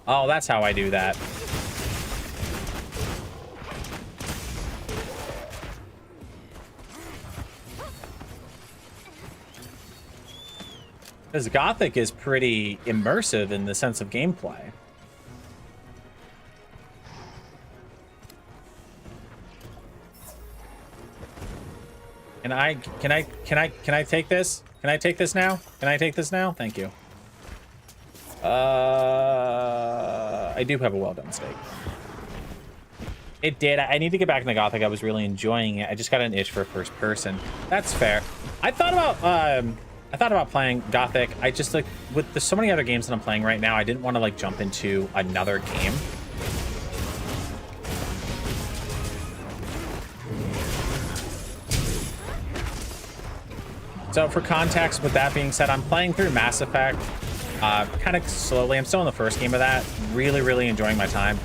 Oh, that's how I do that. Because Gothic is pretty immersive in the sense of gameplay. Can I take this? Can I take this now? Can I take this now? Thank you. I do have a well-done steak. It did. I need to get back into Gothic. I was really enjoying it. I just got an itch for first person. That's fair. I thought about playing Gothic. I just like with the so many other games that I'm playing right now, I didn't want to like jump into another game. So for context, with that being said, I'm playing through Mass Effect kind of slowly. I'm still in the first game of that. Really, really enjoying my time.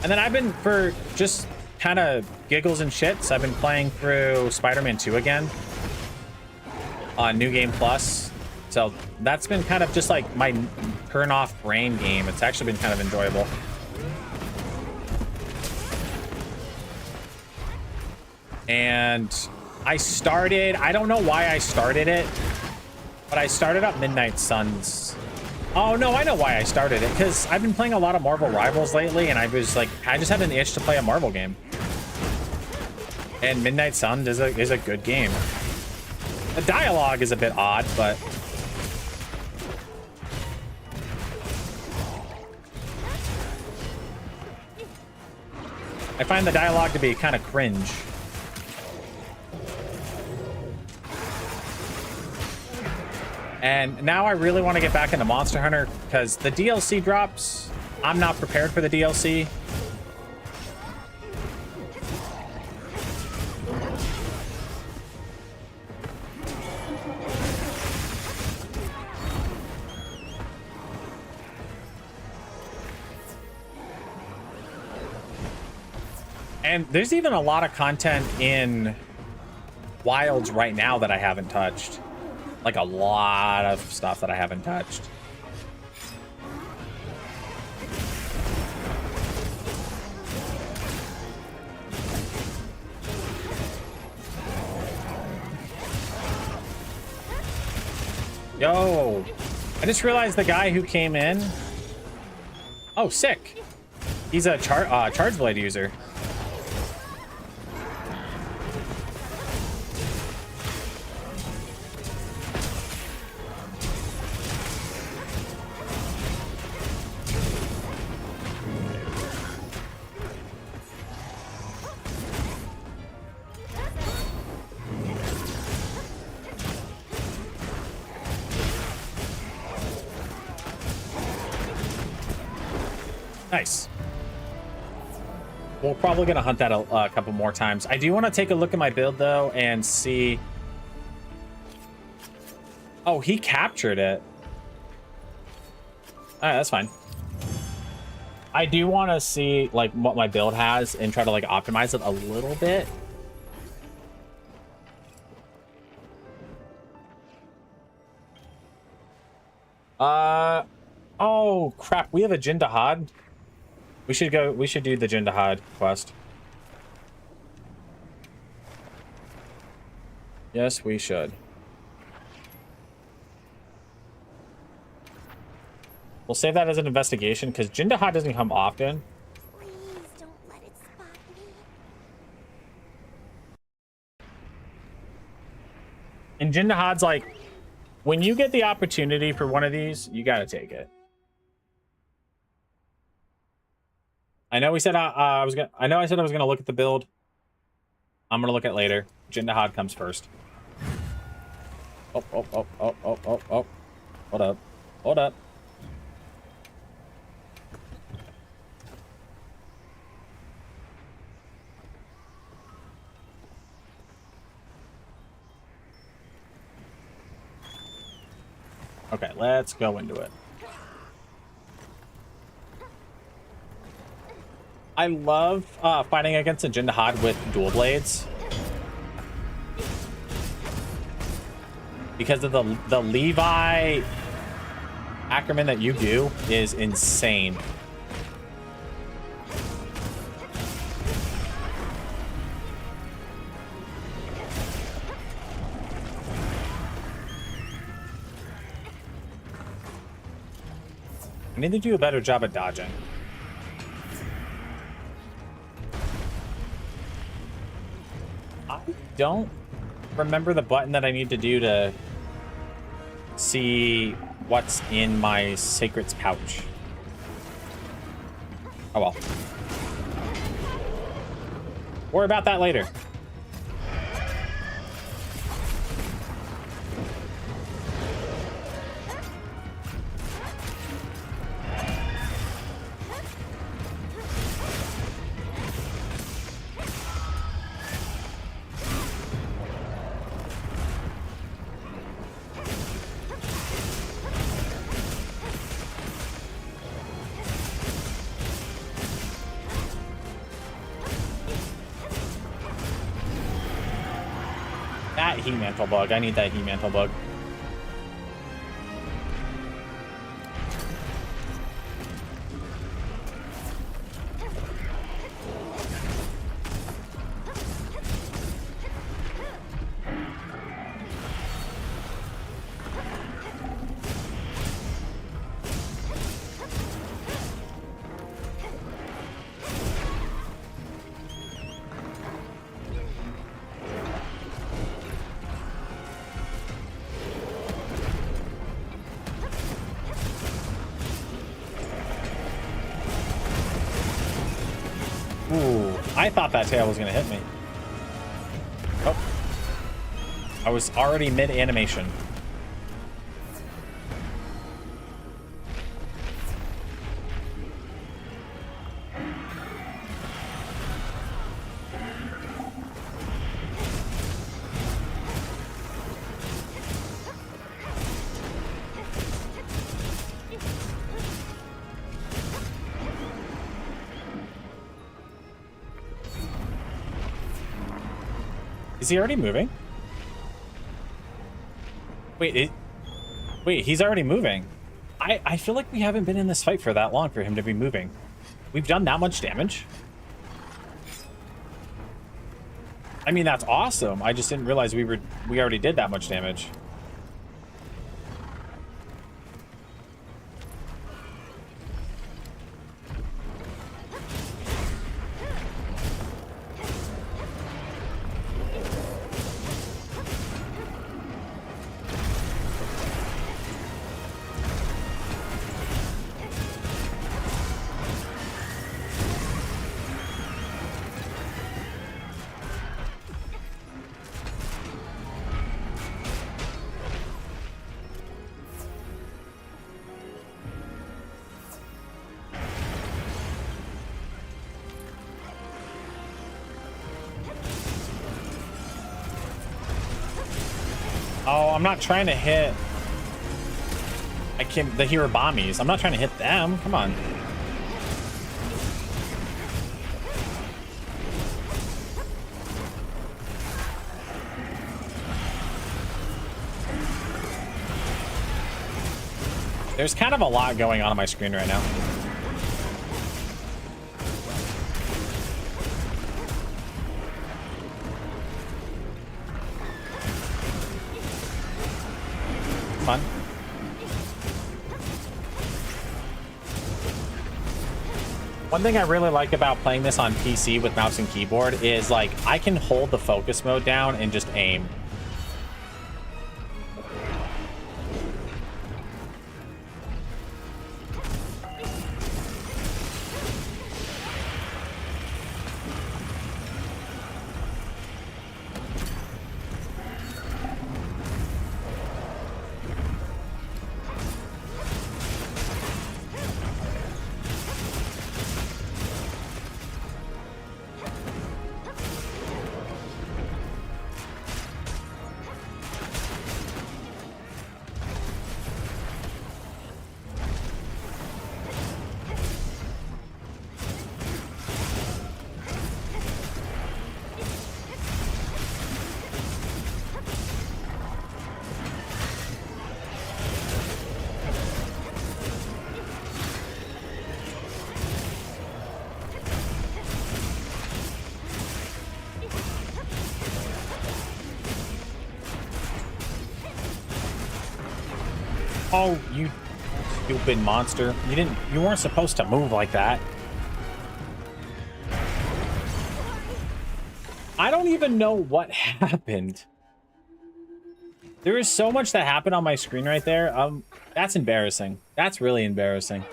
And then I've been, for just kind of giggles and shits, I've been playing through Spider-Man 2 again on New Game Plus. So that's been kind of just like my turn off brain game. It's actually been kind of enjoyable. And I don't know why I started it, but I started up Midnight Suns. Oh, no, I know why I started it, because I've been playing a lot of Marvel Rivals lately, and I was like, I just had an itch to play a Marvel game. And Midnight Suns is a good game. The dialogue is a bit odd, but... I find the dialogue to be kind of cringe. And now I really want to get back into Monster Hunter because the DLC drops. I'm not prepared for the DLC. And there's even a lot of content in Wilds right now that I haven't touched. Like a lot of stuff that I haven't touched. Yo, I just realized the guy who came in. Oh, sick. He's a Charge Blade user. Nice. We're probably going to hunt that a couple more times. I do want to take a look at my build, though, and see... Oh, he captured it. All right, that's fine. I do want to see, like, what my build has and try to, like, optimize it a little bit. Oh, crap. We have a Jindahad. We should do the Jindahad quest. Yes, we should. We'll save that as an investigation, because Jindahad doesn't come often. Please don't let it spot me. And Jindahad's like, when you get the opportunity for one of these, you gotta take it. I know we said I said I was gonna look at the build. I'm gonna look at it later. Jindahad comes first. Oh. Hold up. Hold up. Okay, let's go into it. I love fighting against a Jindahad with dual blades. Because of the Levi Ackerman that you do is insane. I need to do a better job at dodging. I don't remember the button that I need to do to see what's in my secrets pouch. Oh well. Worry about that later. That heat mantle bug. I need that heat mantle bug. Ooh, I thought that tail was going to hit me. Oh. I was already mid-animation. Is he already moving? Wait, he's already moving. I feel like we haven't been in this fight for that long for him to be moving. We've done that much damage? I mean, that's awesome. I just didn't realize we already did that much damage. Oh, I'm not trying to hit... the Hirabamis. I'm not trying to hit them. Come on. There's kind of a lot going on my screen right now. Come on. One thing I really like about playing this on PC with mouse and keyboard is, like, I can hold the focus mode down and just aim. Oh, you stupid monster. You weren't supposed to move like that. I don't even know what happened. There is so much that happened on my screen right there. That's embarrassing. That's really embarrassing.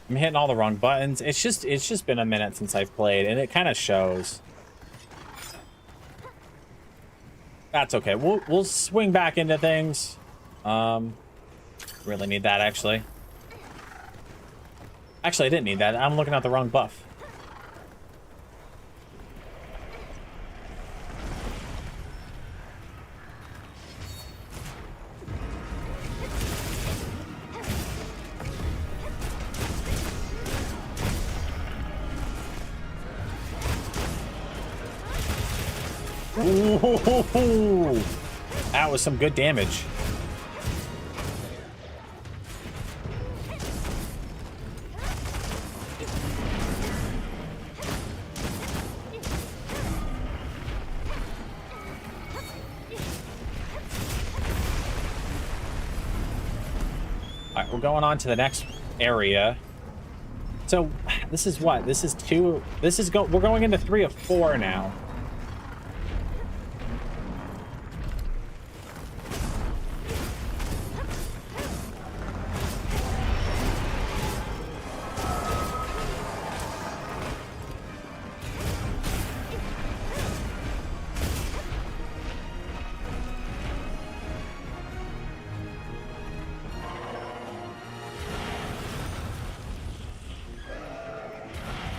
I'm hitting all the wrong buttons. It's just been a minute since I've played, and it kind of shows. That's okay. We'll swing back into things. Really need that actually. Actually, I didn't need that. I'm looking at the wrong buff. Ooh, that was some good damage. All right, we're going on to the next area. So this is what? This is two. We're going into 3 of 4 now.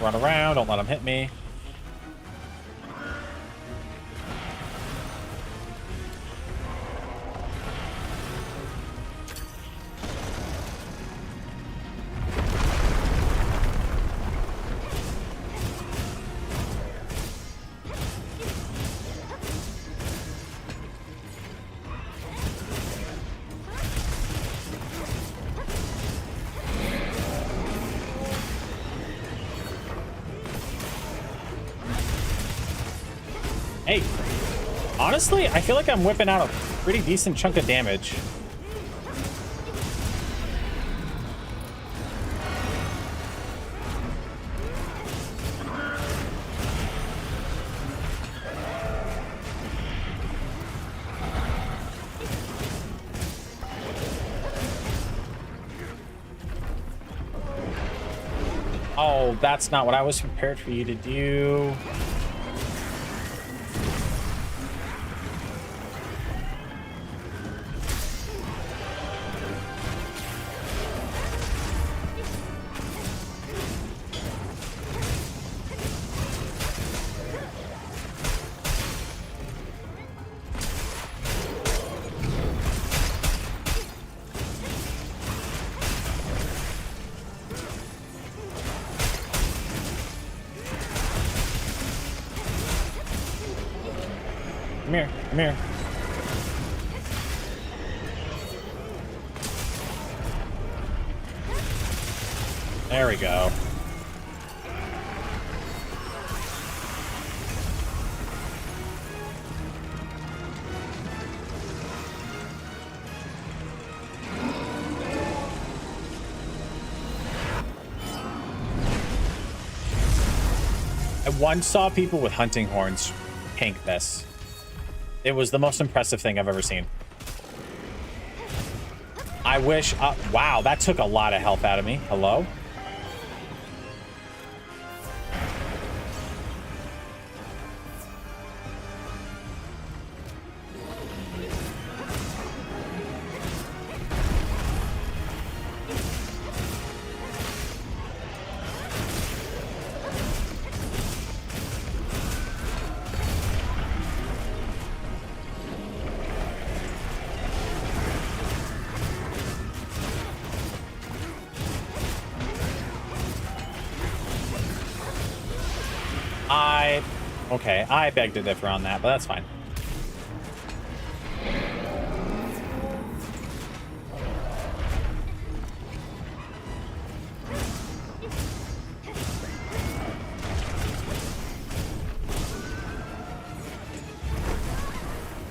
Run around, don't let them hit me. Hey, honestly, I feel like I'm whipping out a pretty decent chunk of damage. Oh, that's not what I was prepared for you to do. Come here, come here. There we go. I once saw people with hunting horns tank this. It was the most impressive thing I've ever seen. I wish... wow, that took a lot of health out of me. Hello? Okay, I beg to differ on that, but that's fine.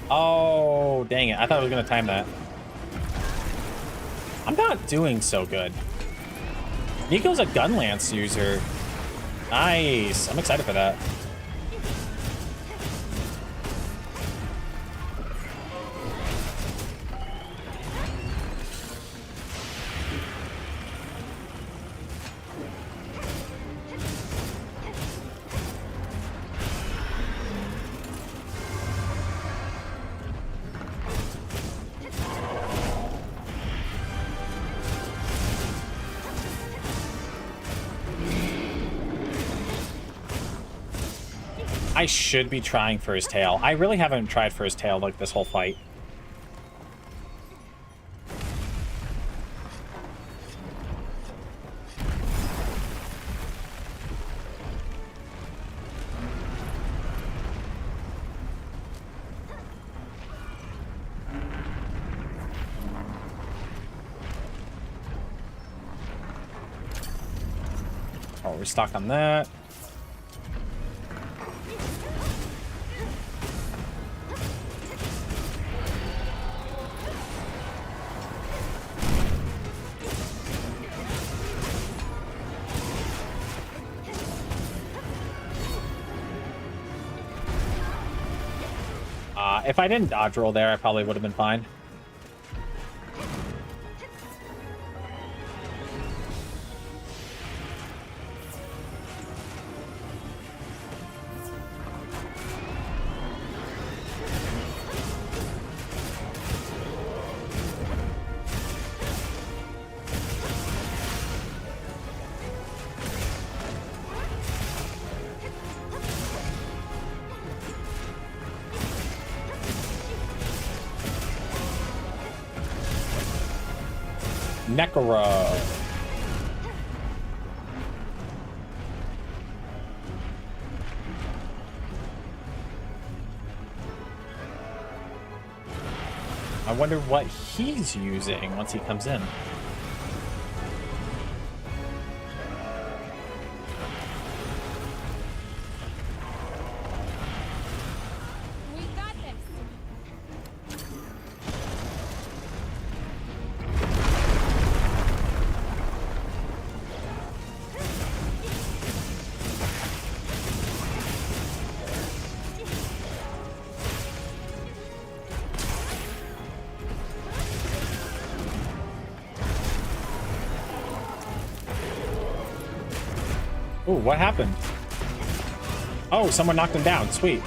Oh, dang it. I thought I was going to time that. I'm not doing so good. Nico's a gun lance user. Nice. I'm excited for that. I should be trying for his tail. I really haven't tried for his tail like this whole fight. Oh, we're stuck on that. If I didn't dodge roll there, I probably would have been fine. Nekoro. I wonder what he's using once he comes in. We got this. Ooh, what happened? Oh, someone knocked him down. Sweet.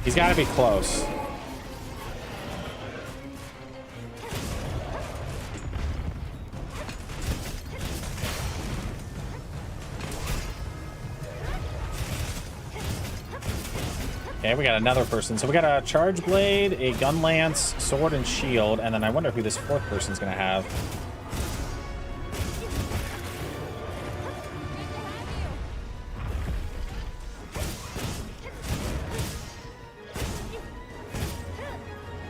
He's got to be close. Okay, we got another person. So we got a charge blade, a gun lance, sword, and shield. And then I wonder who this fourth person's going to have.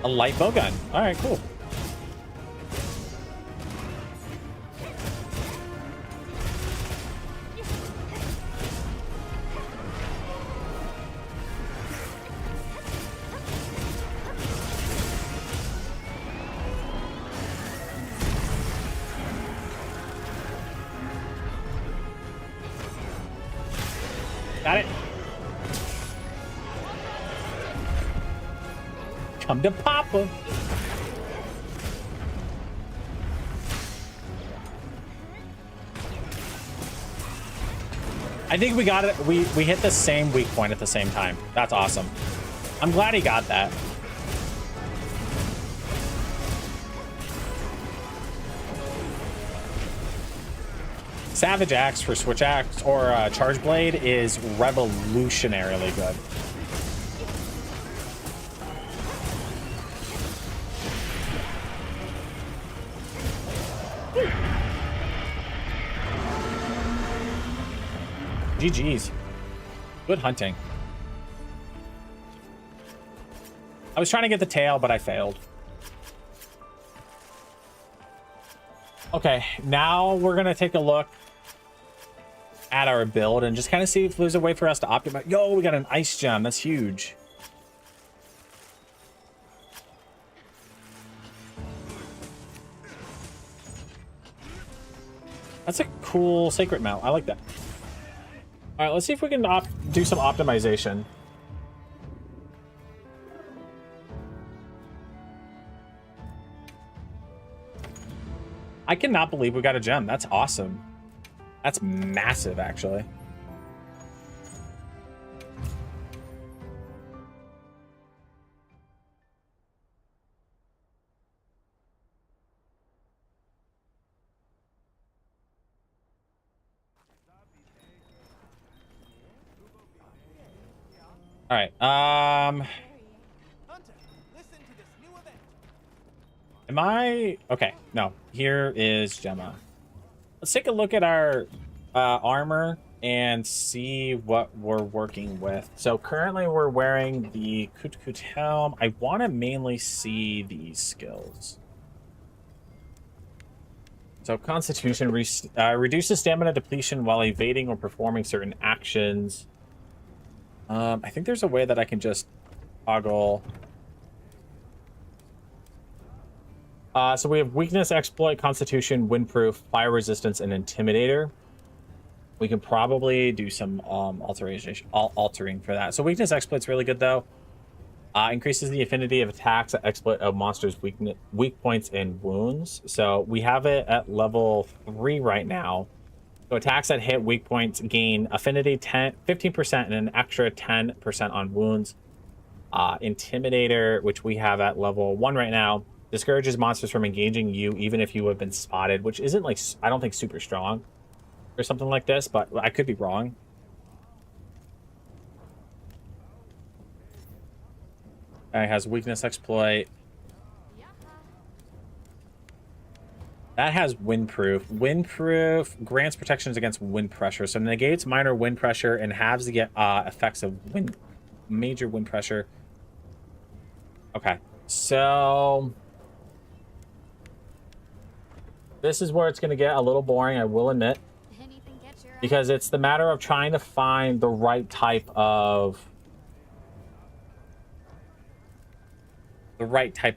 A light bowgun. All right, cool. Got it. Come to Papa. I think we got it. We hit the same weak point at the same time. That's awesome. I'm glad he got that. Savage Axe for Switch Axe or Charge Blade is revolutionarily good. GG's. Good hunting. I was trying to get the tail, but I failed. Okay, now we're going to take a look at our build and just kind of see if there's a way for us to optimize. Yo, we got an ice gem. That's huge. That's a cool sacred mount. I like that. All right, let's see if we can do some optimization. I cannot believe we got a gem. That's awesome. That's massive, actually. All right. Hunter, listen to this new event. Am I okay? No. Here is Gemma. Let's take a look at our armor and see what we're working with. So currently we're wearing the Kutkut helm. I want to mainly see these skills. So Constitution reduces stamina depletion while evading or performing certain actions. I think there's a way that I can just toggle. So we have weakness, exploit, constitution, windproof, fire resistance, and intimidator. We can probably do some altering for that. So weakness exploit's really good though. Increases the affinity of attacks that exploit a monster's weak points and wounds. So we have it at level 3 right now. So attacks that hit weak points gain affinity 15% and an extra 10% on wounds. Intimidator, which we have at level 1 right now, discourages monsters from engaging you even if you have been spotted, which isn't like, I don't think super strong or something like this, but I could be wrong. It has weakness exploit. That has windproof. Windproof grants protections against wind pressure. So negates minor wind pressure and halves the effects of major wind pressure. Okay. So this is where it's going to get a little boring, I will admit. Because it's the matter of trying to find the right type of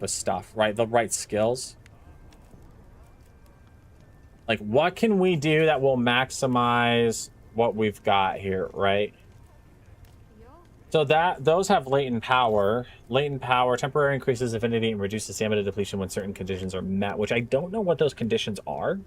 stuff, right? The right skills. Like, what can we do that will maximize what we've got here, right? So those have latent power. Latent power temporarily increases affinity and reduces stamina depletion when certain conditions are met, which I don't know what those conditions are.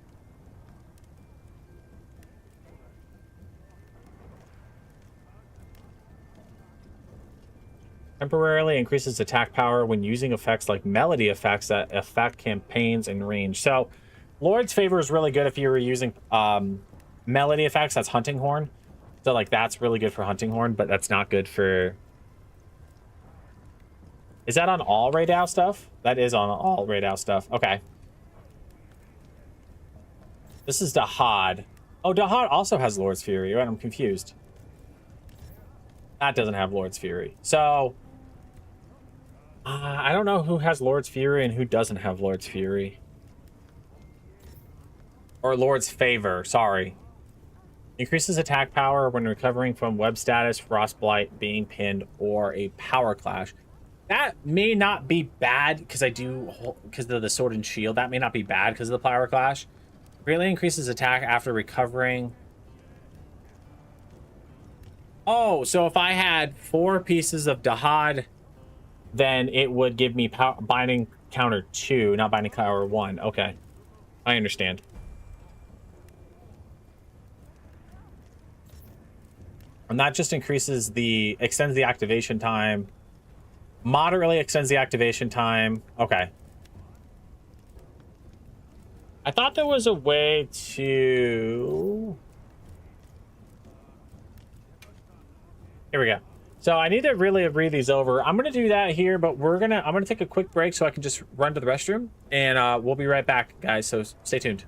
Temporarily increases attack power when using effects like melody effects that affect campaigns and range. So Lord's Favor is really good if you were using melody effects. That's Hunting Horn. So like that's really good for Hunting Horn, but that's not good for... Is that on all Raid-Out stuff? That is on all Raid-Out stuff. Okay. This is Dahad. Oh, Dahad also has Lord's Fury, right? I'm confused. That doesn't have Lord's Fury. So... I don't know who has Lord's Fury and who doesn't have Lord's Fury. Or Lord's Favor, sorry. Increases attack power when recovering from web status, frostblight, being pinned, or a power clash. That may not be bad because because of the sword and shield. That may not be bad because of the power clash. Greatly increases attack after recovering. Oh, so if I had 4 pieces of Dahad, then it would give me binding counter 2, not binding counter 1. Okay, I understand. And that just extends the activation time. Moderately extends the activation time. Okay. I thought there was a way to... Here we go. So I need to really read these over. I'm going to do that here, but I'm going to take a quick break so I can just run to the restroom. And we'll be right back, guys. So stay tuned.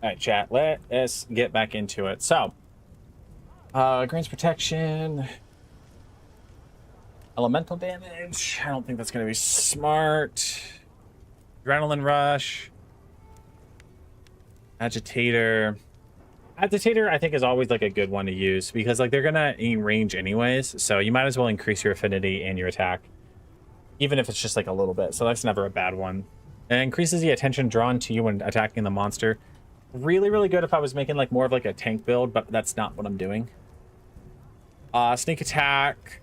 All right, chat. Let us get back into it. So, grants protection, elemental damage. I don't think that's going to be smart. Adrenaline rush, agitator. Agitator, I think, is always like a good one to use because like they're gonna in range anyways. So you might as well increase your affinity and your attack, even if it's just like a little bit. So that's never a bad one. It increases the attention drawn to you when attacking the monster. Really, really good if I was making like more of like a tank build, but that's not what I'm doing. Sneak attack.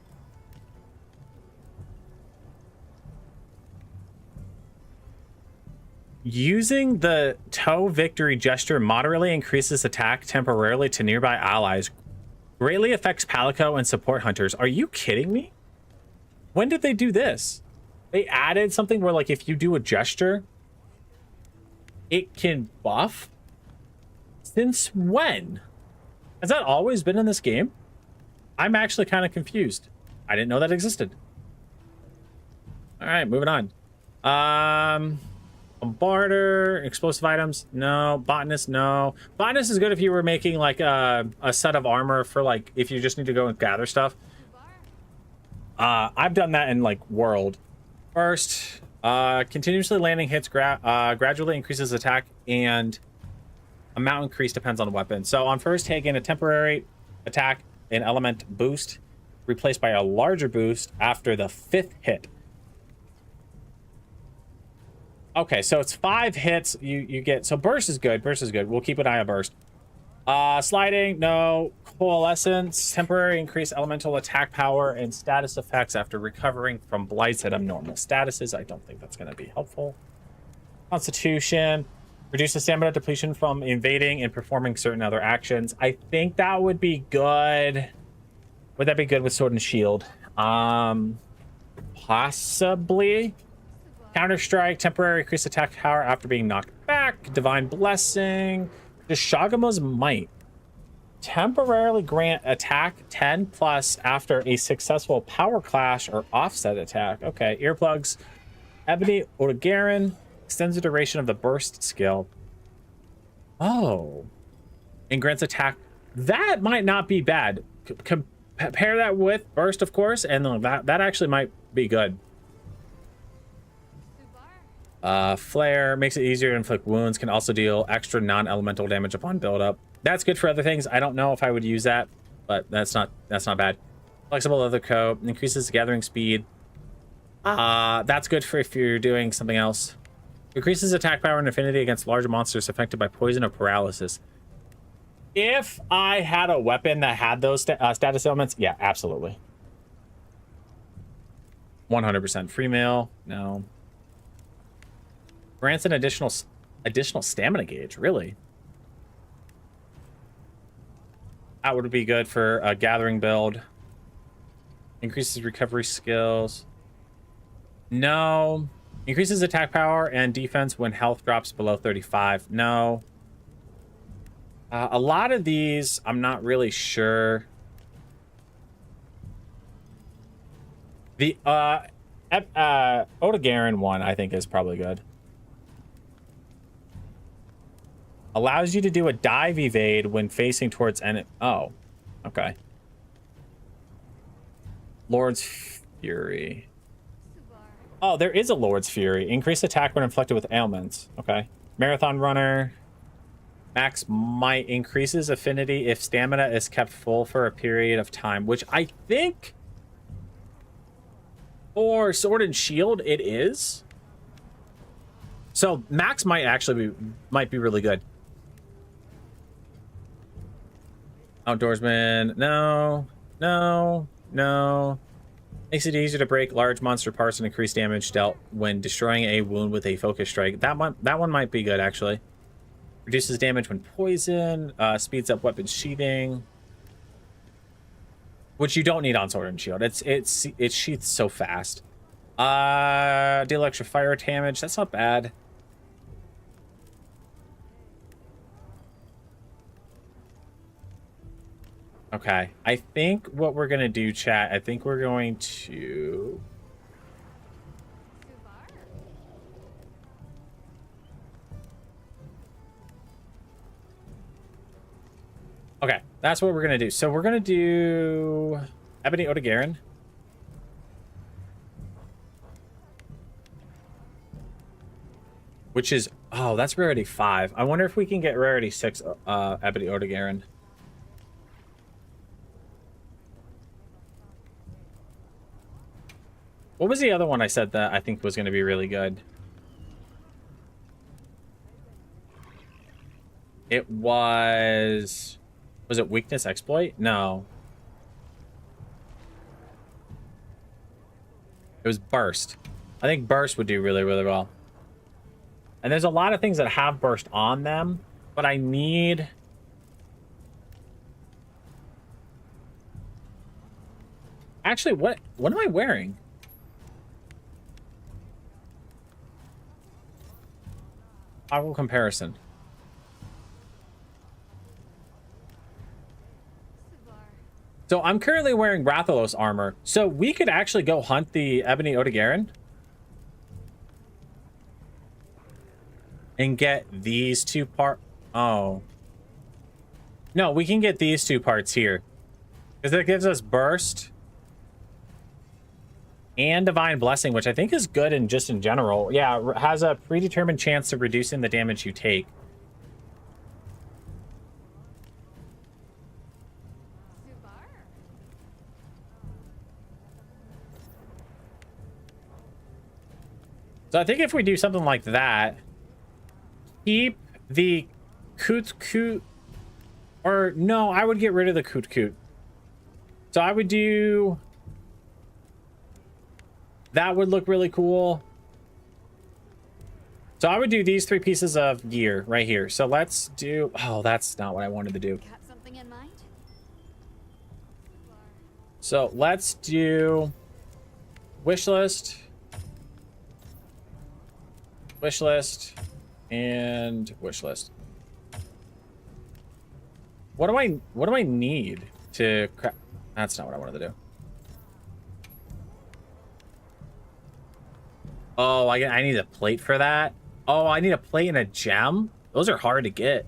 Using the toe victory gesture moderately increases attack temporarily to nearby allies. Greatly affects Palico and support hunters. Are you kidding me? When did they do this? They added something where like if you do a gesture, it can buff? Since when? Has that always been in this game? I'm actually kind of confused. I didn't know that existed. All right, moving on. Bombarder, explosive items, no. Botanist, no. Botanist is good if you were making like a set of armor for like if you just need to go and gather stuff. I've done that in like World. First, continuously landing hits gradually increases attack and amount increase depends on the weapon. So on first hit, gain a temporary attack and element boost replaced by a larger boost after the 5th hit. Okay, so it's 5 hits you get. So burst is good. Burst is good. We'll keep an eye on burst. Sliding, no. Coalescence, temporary increase elemental attack power and status effects after recovering from blights at abnormal statuses. I don't think that's going to be helpful. Constitution, reduces stamina depletion from invading and performing certain other actions. I think that would be good. Would that be good with Sword and Shield? Possibly. Counter-strike, temporary increase attack power after being knocked back. Divine Blessing. Deshagamo's Might. Temporarily grant attack 10 plus after a successful power clash or offset attack. Okay, earplugs. Ebony Odogarin extends the duration of the burst skill. Oh. And grants attack. That might not be bad. Compare that with burst, of course, and that actually might be good. Flare makes it easier to inflict wounds, can also deal extra non-elemental damage upon build-up. That's good for other things. I don't know if I would use that, but that's not bad. Flexible leather coat increases gathering speed. That's good for if you're doing something else. Increases attack power and affinity against larger monsters affected by poison or paralysis. If I had a weapon that had those status elements, yeah, absolutely. 100% free mail. No. Grants an additional stamina gauge, really? That would be good for a gathering build. Increases recovery skills. No. Increases attack power and defense when health drops below 35. No. A lot of these, I'm not really sure. The Odogarin one, I think, is probably good. Allows you to do a dive evade when facing towards enemy. Oh, okay. Lord's Fury. Oh, there is a Lord's Fury. Increased attack when inflicted with ailments. Okay. Marathon Runner. Max Might increases affinity if stamina is kept full for a period of time, which I think for Sword and Shield it is. So Max might actually might be really good. Outdoorsman, no, no, no. Makes it easier to break large monster parts and increase damage dealt when destroying a wound with a focus strike. That one might be good, actually. Reduces damage when poisoned, speeds up weapon sheathing, which you don't need on Sword and Shield. It sheaths so fast. Deal extra fire damage. That's not bad. Okay, I think what we're gonna do, chat, I think we're going to... Okay, that's what we're gonna do. So we're gonna do Ebony Odegarin. Which is, oh, that's rarity 5. I wonder if we can get rarity 6 Ebony Odegarin. What was the other one I said that I think was going to be really good? It was it Weakness Exploit? No. It was Burst. I think Burst would do really, really well. And there's a lot of things that have Burst on them, but I need... Actually, what am I wearing? Toggle comparison. So I'm currently wearing Rathalos armor. So we could actually go hunt the Ebony Odegarin. And get these two parts. Oh. No, we can get these two parts here. Because it gives us Burst. And Divine Blessing, which I think is good in just in general. Yeah, has a predetermined chance of reducing the damage you take. So I think if we do something like that, keep the Koot, or no, I would get rid of the Koot. So I would do... That would look really cool. So I would do these 3 pieces of gear right here. So let's do... Oh, that's not what I wanted to do. Got something in mind? So let's do wish list, and wish list. What do I need to That's not what I wanted to do. Oh, I need a plate for that. Oh, I need a plate and a gem. Those are hard to get.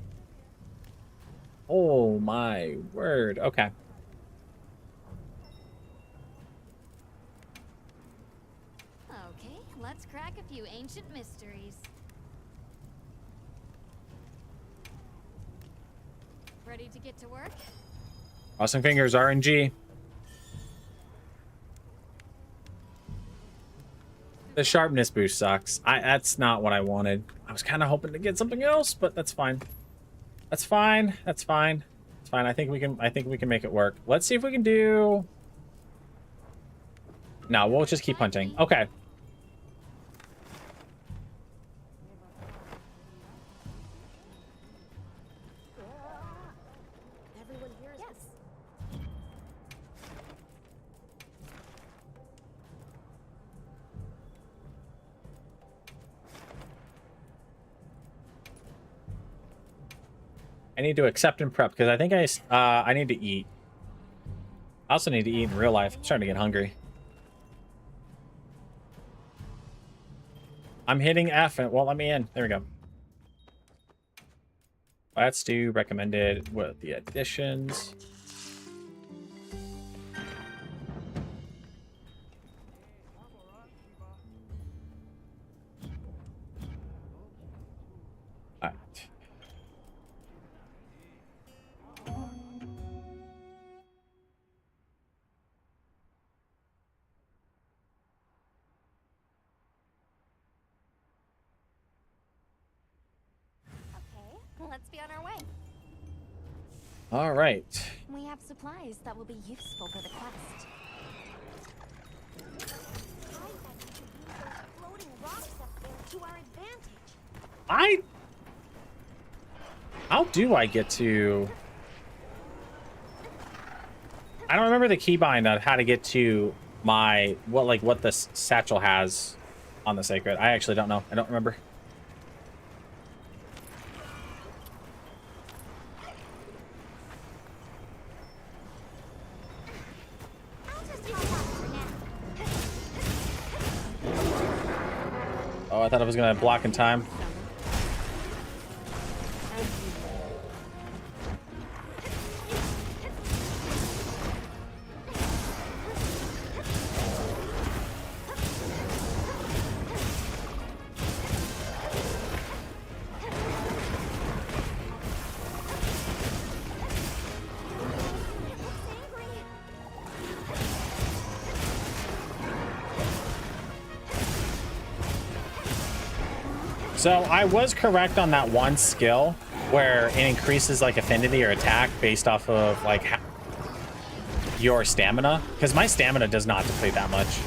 Oh my word. Okay. Okay, let's crack a few ancient mysteries. Ready to get to work? Crossing fingers, RNG. The sharpness boost sucks. That's not what I wanted. I was kind of hoping to get something else, but that's fine. That's fine. That's fine. It's fine. I think we can make it work. Let's see if we can do... No, we'll just keep hunting. Okay. Everyone here is... Yes. I need to accept and prep because I think I need to eat. I also need to eat in real life. I'm starting to get hungry. I'm hitting F and it won't let me in. There we go. Let's do recommended with the additions. All right. Okay, let's be on our way. All right. We have supplies that will be useful for the quest. Floating rocks up there to our advantage. How do I get to... I don't remember the keybind on how to get to my... What this satchel has on the Sacred. I actually don't know. I don't remember. Oh, I thought I was gonna block in time. So I was correct on that one skill where it increases like affinity or attack based off of like your stamina, because my stamina does not deplete that much.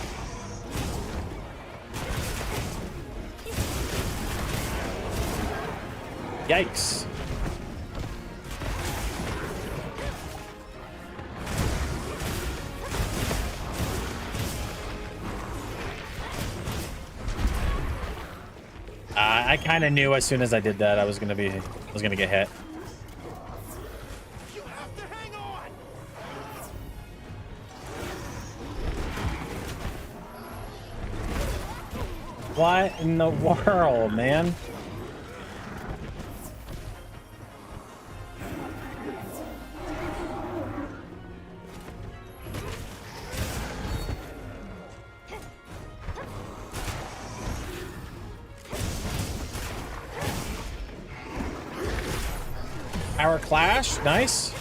Yikes. I kind of knew as soon as I did that I was gonna get hit. You have to hang on. What in the world, man? Power clash, nice.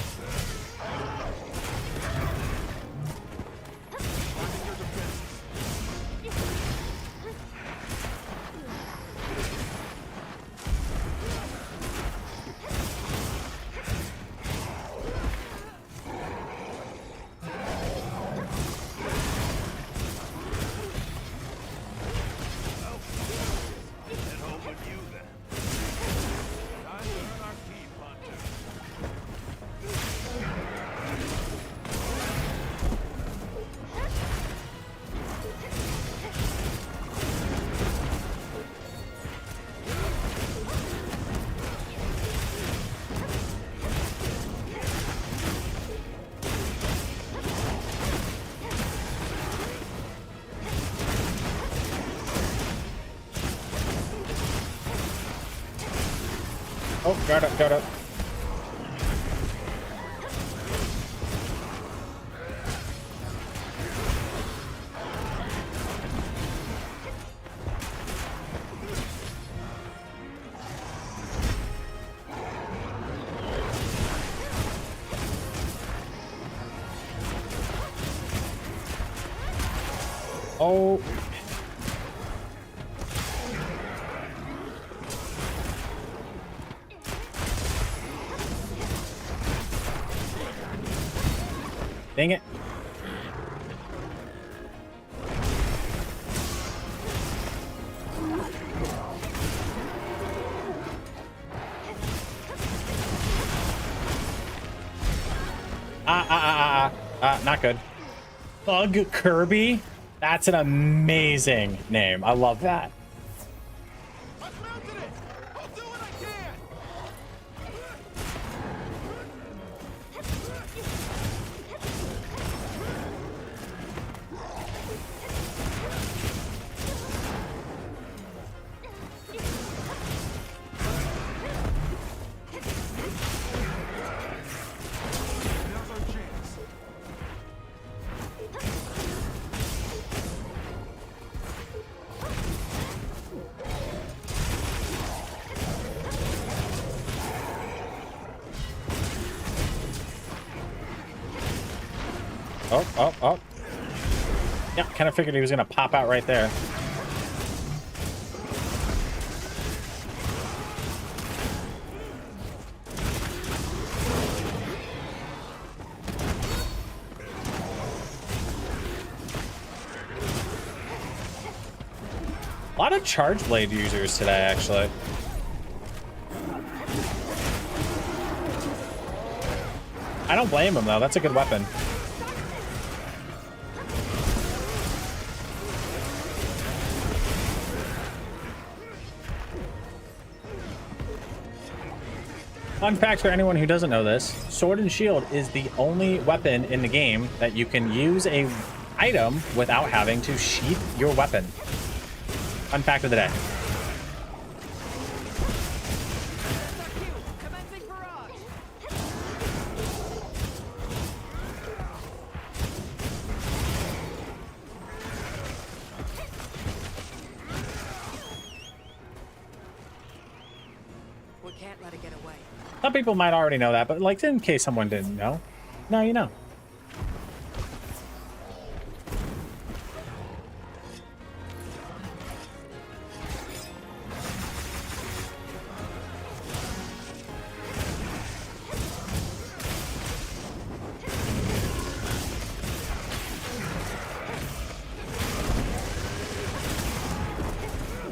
Oh, got it, got it. Oh. Dang it. Not good. Bug Kirby? That's an amazing name. I love that. I've mounted it. I'll do what I can. Now's our chance. Oh. Yeah, kind of figured he was going to pop out right there. A lot of charge blade users today, actually. I don't blame him, though. That's a good weapon. Fun fact for anyone who doesn't know this, Sword and Shield is the only weapon in the game that you can use a item without having to sheath your weapon. Fun fact of the day. Commencing barrage. We can't let it get away. Some people might already know that, but like in case someone didn't know, now you know.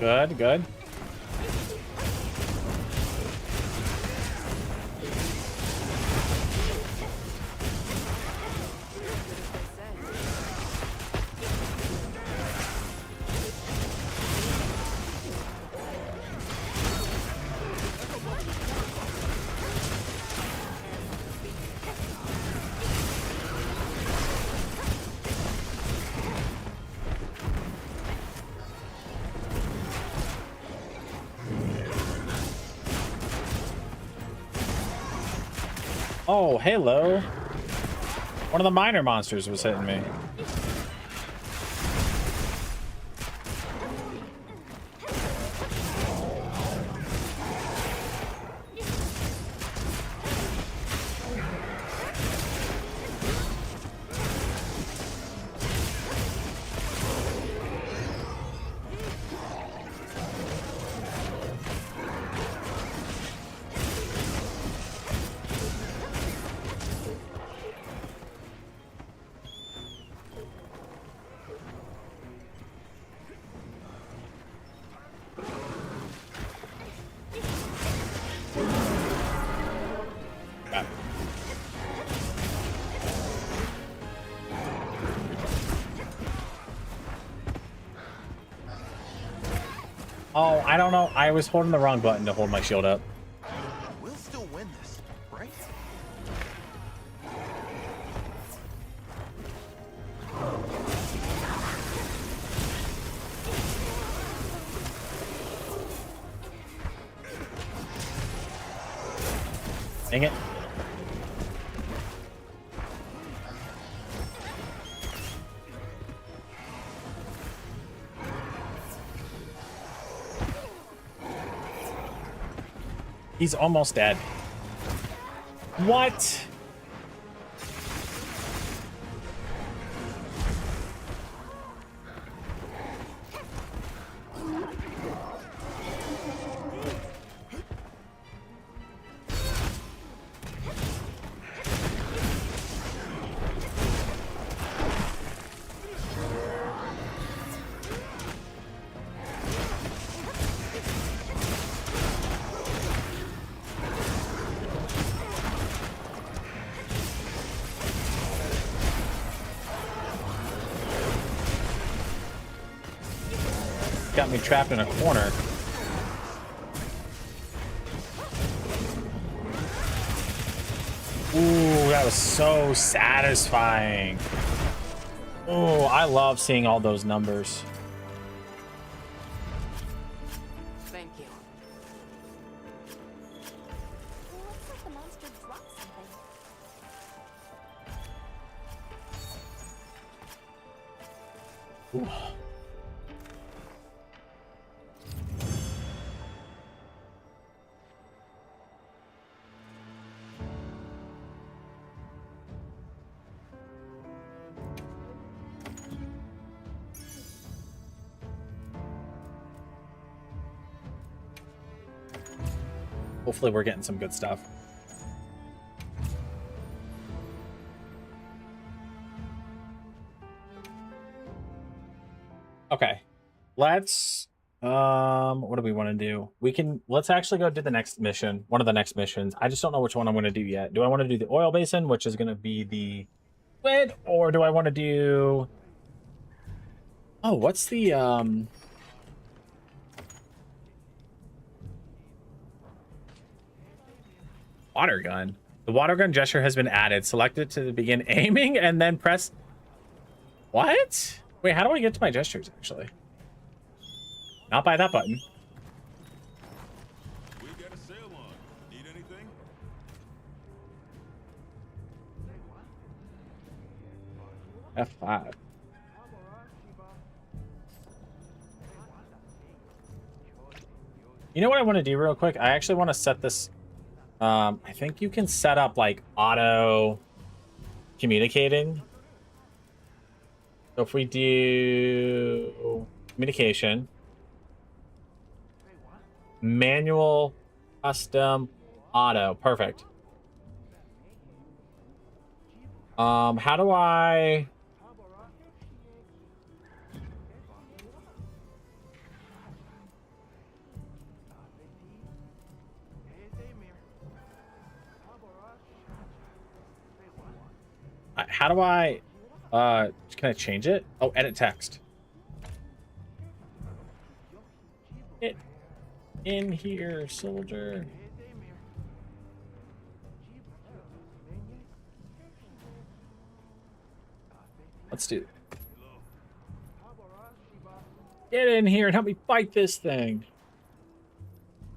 Good, good. Oh, hello. One of the minor monsters was hitting me. Oh, I don't know. I was holding the wrong button to hold my shield up. We'll still win this, right? Dang it. He's almost dead. What? Got me trapped in a corner. Ooh, that was so satisfying. Oh, I love seeing all those numbers. Thank you. Looks like the monster dropped something. Ooh. Hopefully we're getting some good stuff. Okay. Let's what do we want to do? Let's actually go do the next mission, one of the next missions. I just don't know which one I'm going to do yet. Do I want to do the oil basin, which is going to be the squid, or do I want to do Oh, what's the water gun? The water gun gesture has been added. Select it to begin aiming and then press. What? Wait, how do I get to my gestures actually? Not by that button. We got a sail on. Need anything? F5. You know what I want to do real quick? I actually want to set this. I think you can set up like auto communicating. So if we do communication, manual, custom, auto, perfect. How do I? How do I can I change it? Oh, edit text. Get in here, soldier. Let's do it. Get in here and help me fight this thing.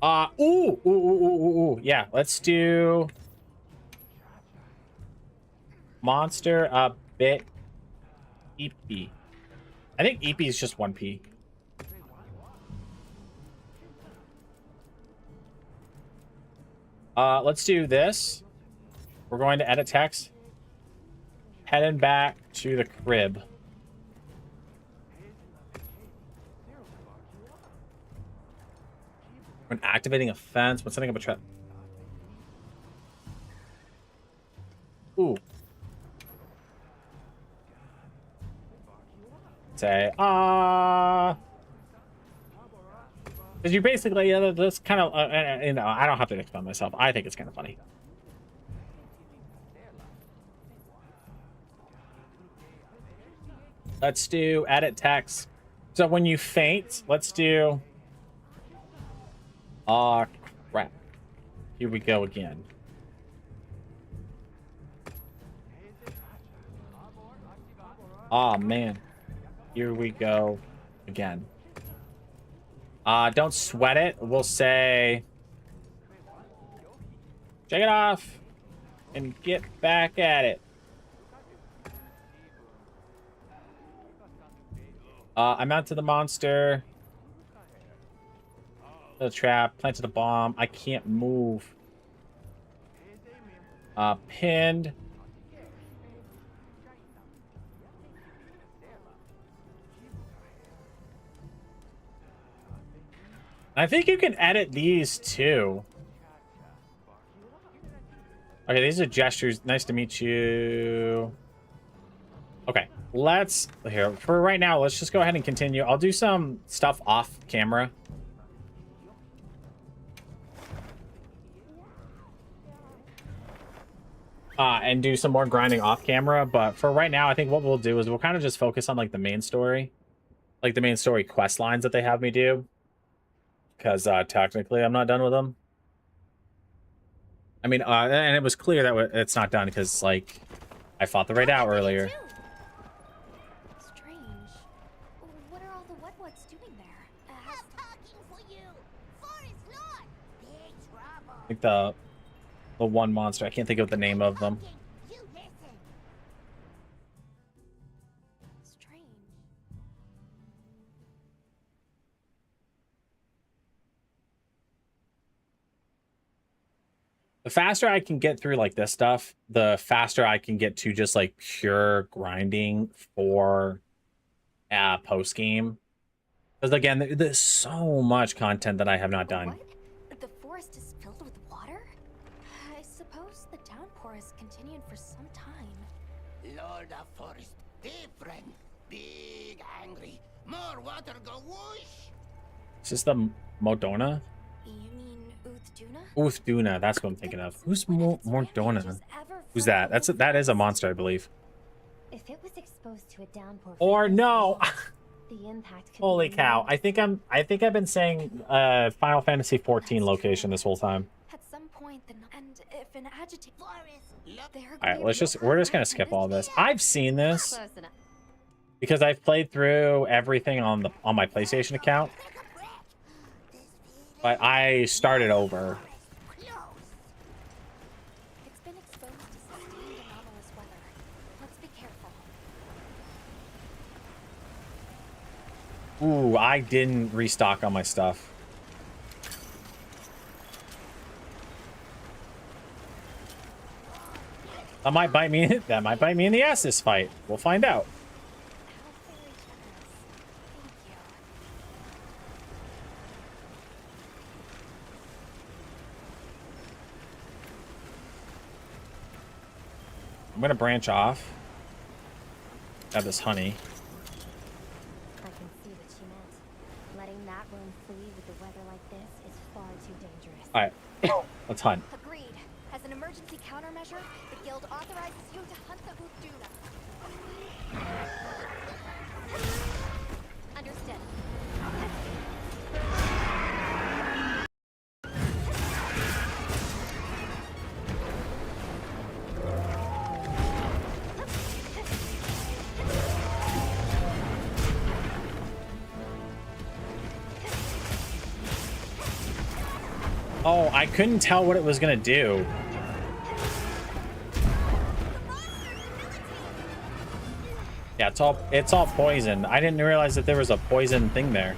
Ooh. Yeah, let's do monster a bit EP. I think EP is just 1P. Let's do this. We're going to edit text. Heading back to the crib. When activating a fence, when setting up a trap. Ooh. Say, because you basically, this kind of, you know, I don't have to explain myself. I think it's kind of funny. Let's do edit text. So when you faint, let's do, crap. Here we go again. Oh man. Here we go again. Don't sweat it. We'll say, shake it off and get back at it. I mounted the monster. The trap, planted a bomb. I can't move. Pinned. I think you can edit these too. Okay, these are gestures. Nice to meet you. Okay, let's here for right now. Let's just go ahead and continue. I'll do some stuff off camera. And do some more grinding off camera. But for right now, I think what we'll do is we'll kind of just focus on like the main story, like the main story quest lines that they have me do. Because technically I'm not done with them. I mean, and it was clear that it's not done because, like, I fought the raid out earlier. Strange. What are all the wet-wets doing there? Talking for you. Forest Lord. Big trouble. I think the one monster. I can't think of the name of them. You listen. Strange. The faster I can get through like this stuff, the faster I can get to just like pure grinding for post game. Because again, there's so much content that I have not done. What? The forest is filled with water? I suppose the downpour has continued for some time. Lord of Forest, different, big, angry, more water go whoosh. Is this the Modona? You mean Uthduna? Uthduna, that's what I'm thinking of. Who's Modona? Who's that? That is a monster, I believe. If it was exposed to a downpour, Or no. the impact could Holy be cow. I think I've been saying Final Fantasy 14 location this whole time. At some point, and if an agitated Alright, we're just gonna skip all this. I've seen this close enough. because I've played through everything on my PlayStation account. But I started over. It's been exposed to sustained anomalous weather. Let's be careful. Ooh, I didn't restock on my stuff. That might bite me. That might bite me in the ass this fight. We'll find out. How very generous. Thank you. I'm gonna branch off. Have this honey. I can see what she meant. Letting that room free with the weather like this is far too dangerous. All right, let's hunt. Agreed. As an emergency countermeasure, the guild authorizes you to hunt the Hootduna. Understood. Oh, I couldn't tell what it was gonna do. Yeah, it's all poison. I didn't realize that there was a poison thing there.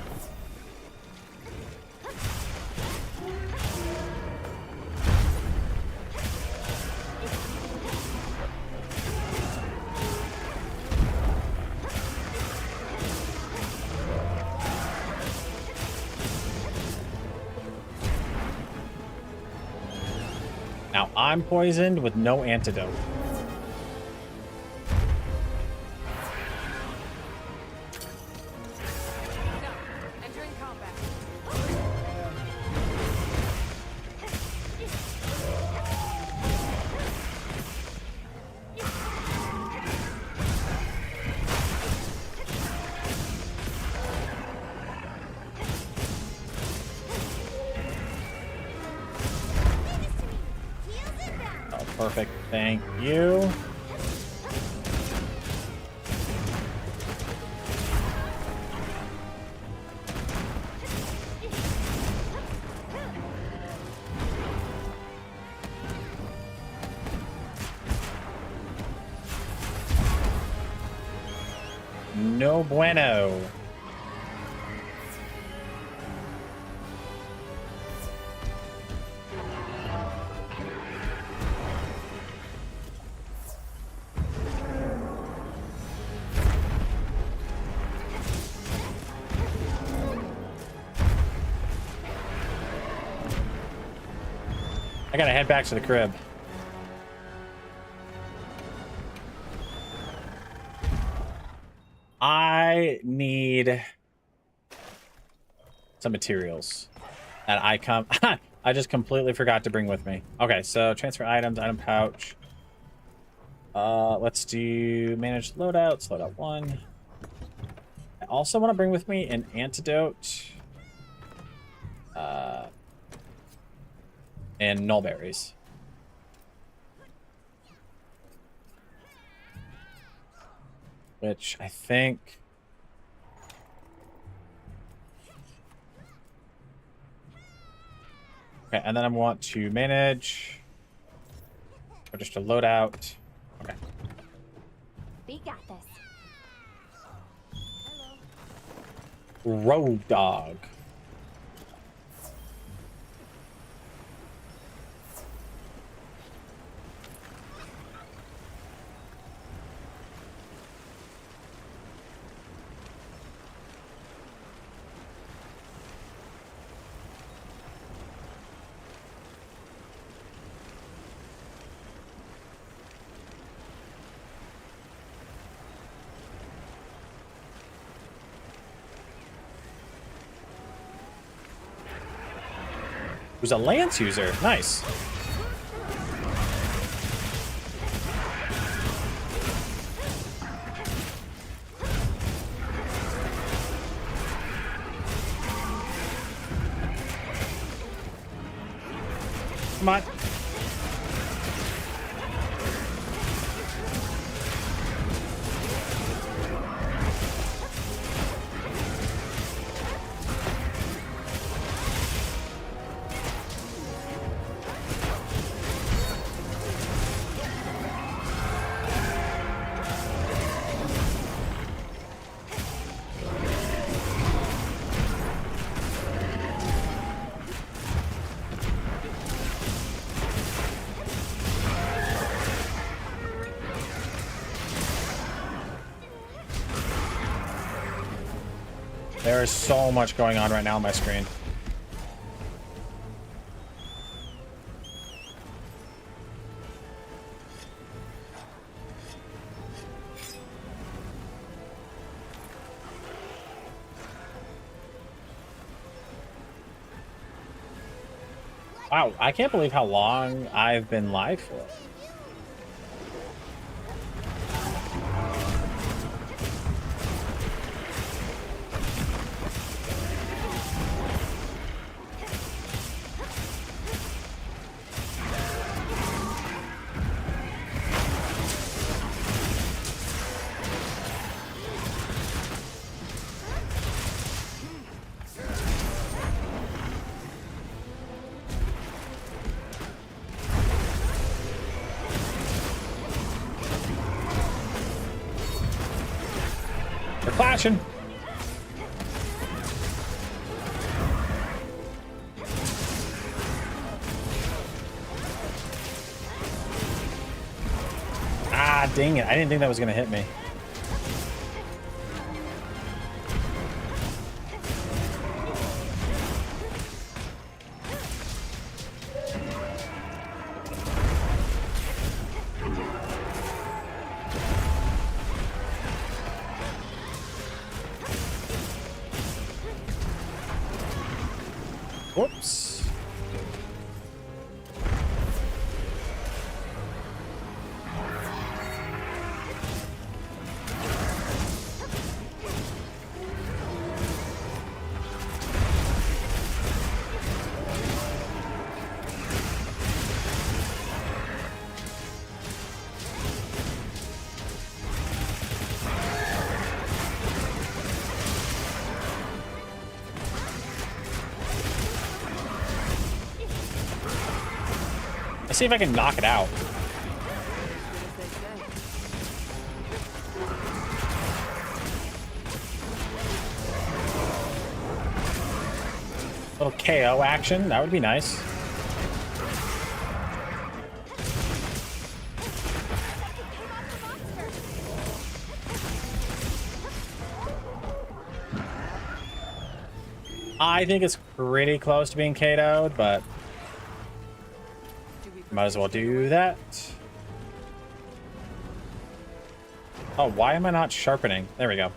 Now I'm poisoned with no antidote. Entering combat. Oh, perfect. Thank you. No bueno. I gotta head back to the crib. I need some materials that I just completely forgot to bring with me. Okay, so transfer items, item pouch. Let's do manage loadouts, loadout 1. I also want to bring with me an antidote. And nullberries. Which I think... Okay, and then I want to manage... Or just a loadout. Okay. We got this. Road dog. Who's a lance user. Nice. Come on. There is so much going on right now on my screen. Wow, I can't believe how long I've been live for. They're clashing. Ah, dang it. I didn't think that was going to hit me. Whoops. Let's see if I can knock it out. Little KO action, that would be nice. I think it's pretty close to being KO'd, but might as well do that. Oh, why am I not sharpening? There we go.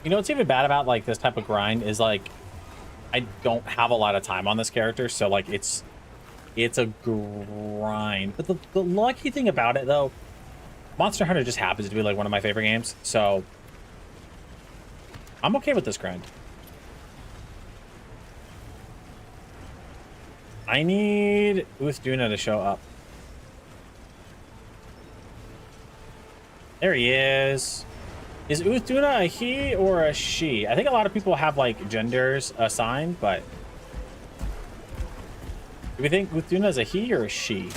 You know what's even bad about like this type of grind is like I don't have a lot of time on this character, so like it's a grind. But the lucky thing about it though, Monster Hunter just happens to be like one of my favorite games, so I'm okay with this grind. I need Uthduna to show up. There he is. Is Uthduna a he or a she? I think a lot of people have like genders assigned, but do we think Uthduna is a he or a she?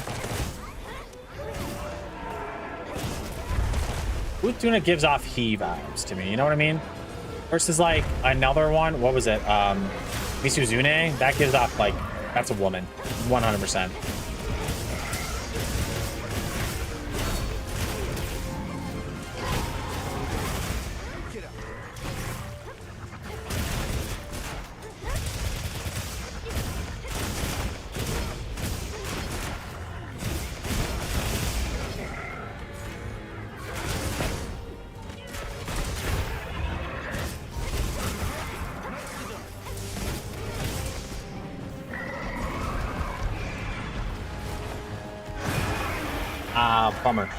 Uthduna gives off he vibes to me, you know what I mean? Versus like another one, what was it? Misuzune, that gives off like, that's a woman, 100%. Bummer.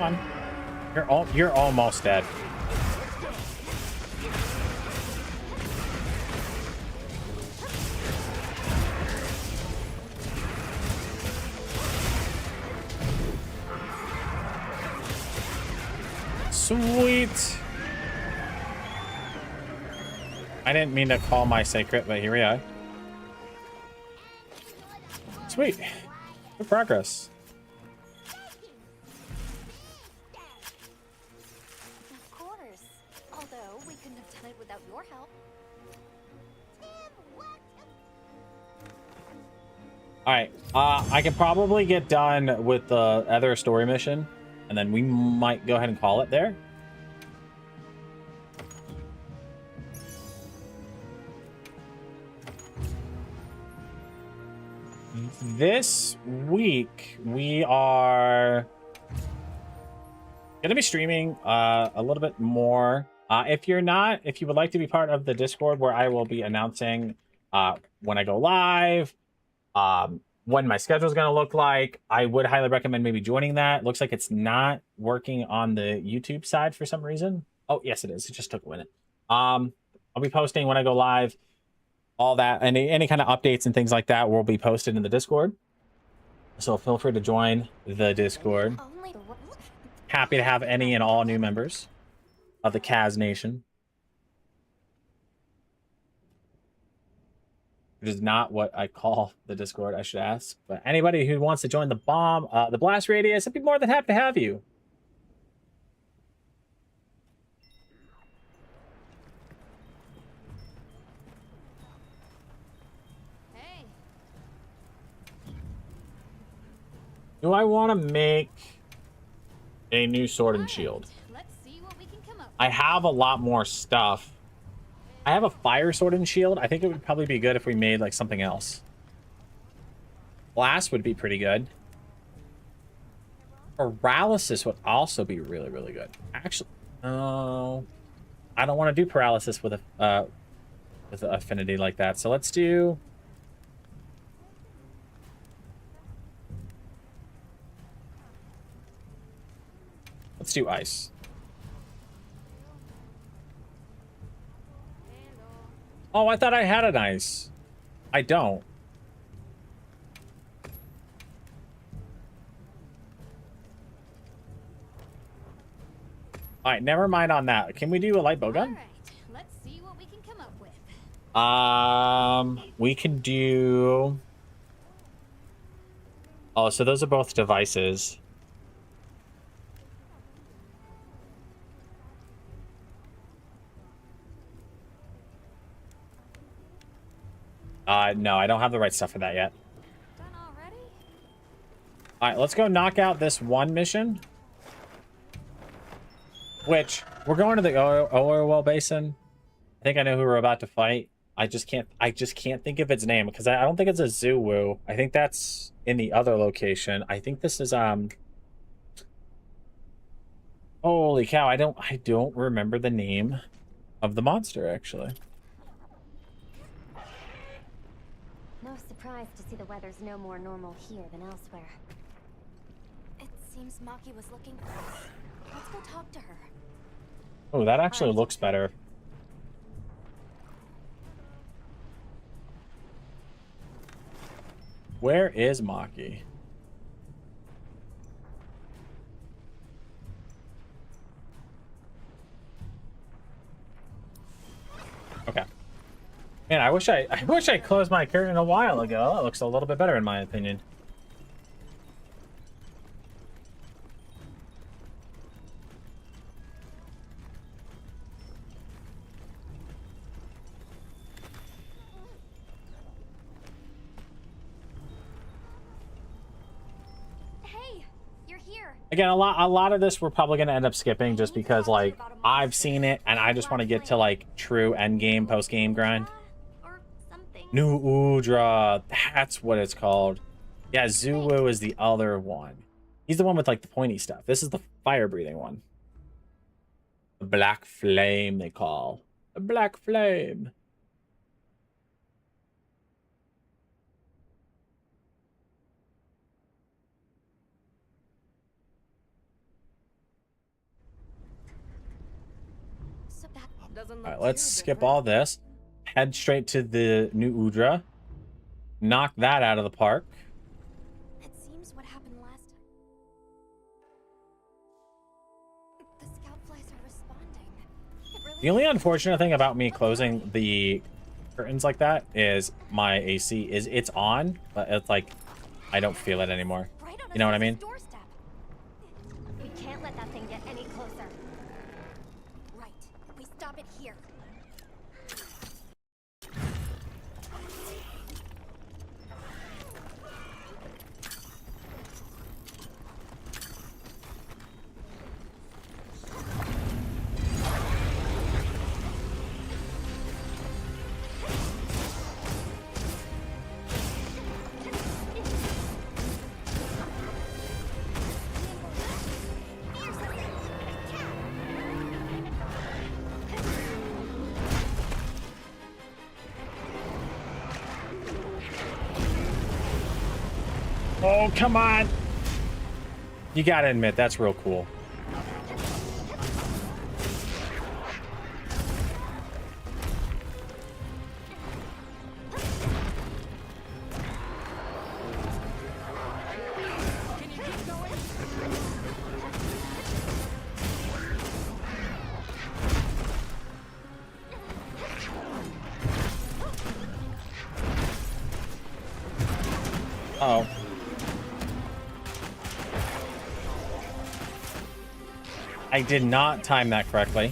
Come on. You're almost dead. Sweet. I didn't mean to call my secret, but here we are. Sweet. Good progress. Of course. Although we couldn't have done it without your help. Alright, I can probably get done with the other story mission, and then we might go ahead and call it there. This week, we are going to be streaming a little bit more. If you would like to be part of the Discord where I will be announcing when I go live, when my schedule is going to look like, I would highly recommend maybe joining that. Looks like it's not working on the YouTube side for some reason. Oh, yes, it is. It just took a minute. I'll be posting when I go live. All that, any kind of updates and things like that will be posted in the Discord. So feel free to join the Discord. Happy to have any and all new members of the Kaz Nation. Which is not what I call the Discord, I should ask. But anybody who wants to join the blast radius, I'd be more than happy to have you. Do I want to make a new sword and shield? Let's see what we can come up I have a lot more stuff. I have a fire sword and shield. I think it would probably be good if we made like something else. Blast would be pretty good. Paralysis would also be really, really good. Actually, no, I don't want to do paralysis with an affinity like that. So let's do. Let's do ice. Oh, I thought I had an ice. I don't. All right, never mind on that. Can we do a light bow gun? All right, let's see what we can come up with. We can do. Oh, so those are both devices. No, I don't have the right stuff for that yet. Done already? All right, let's go knock out this one mission. Which, we're going to the oil well basin. I think I know who we're about to fight. I just can't think of its name because I don't think it's a Zuwu. I think that's in the other location. I think this is holy cow, I don't remember the name of the monster actually. No surprise to see the weather's no more normal here than elsewhere. It seems Maki was looking for us. Let's go talk to her. Oh, that actually looks better. Where is Maki? Okay. Man, I wish I closed my curtain a while ago. That looks a little bit better in my opinion. Hey, you're here. Again, a lot of this we're probably gonna end up skipping just because like I've seen it and I just want to get to like true end game, post game grind. Or something. New Udra, that's what it's called. Yeah, Zuwu is the other one. He's the one with like the pointy stuff. This is the fire breathing one. The Black Flame they call. The Black Flame. Doesn't All look right, let's too skip different. all this. Head straight to the new Udra. Knock that out of the park. It seems what happened last time. The scout flies are responding. It really The only is unfortunate thing about me what's closing happening? the curtains like that is my AC is it's on, but it's like I don't feel it anymore. Right on You know what I Azusa's mean? doorstep. We can't let that thing get any closer. Right. We stop it here. Oh, come on. You gotta admit, that's real cool. Can you keep going? Oh. I did not time that correctly.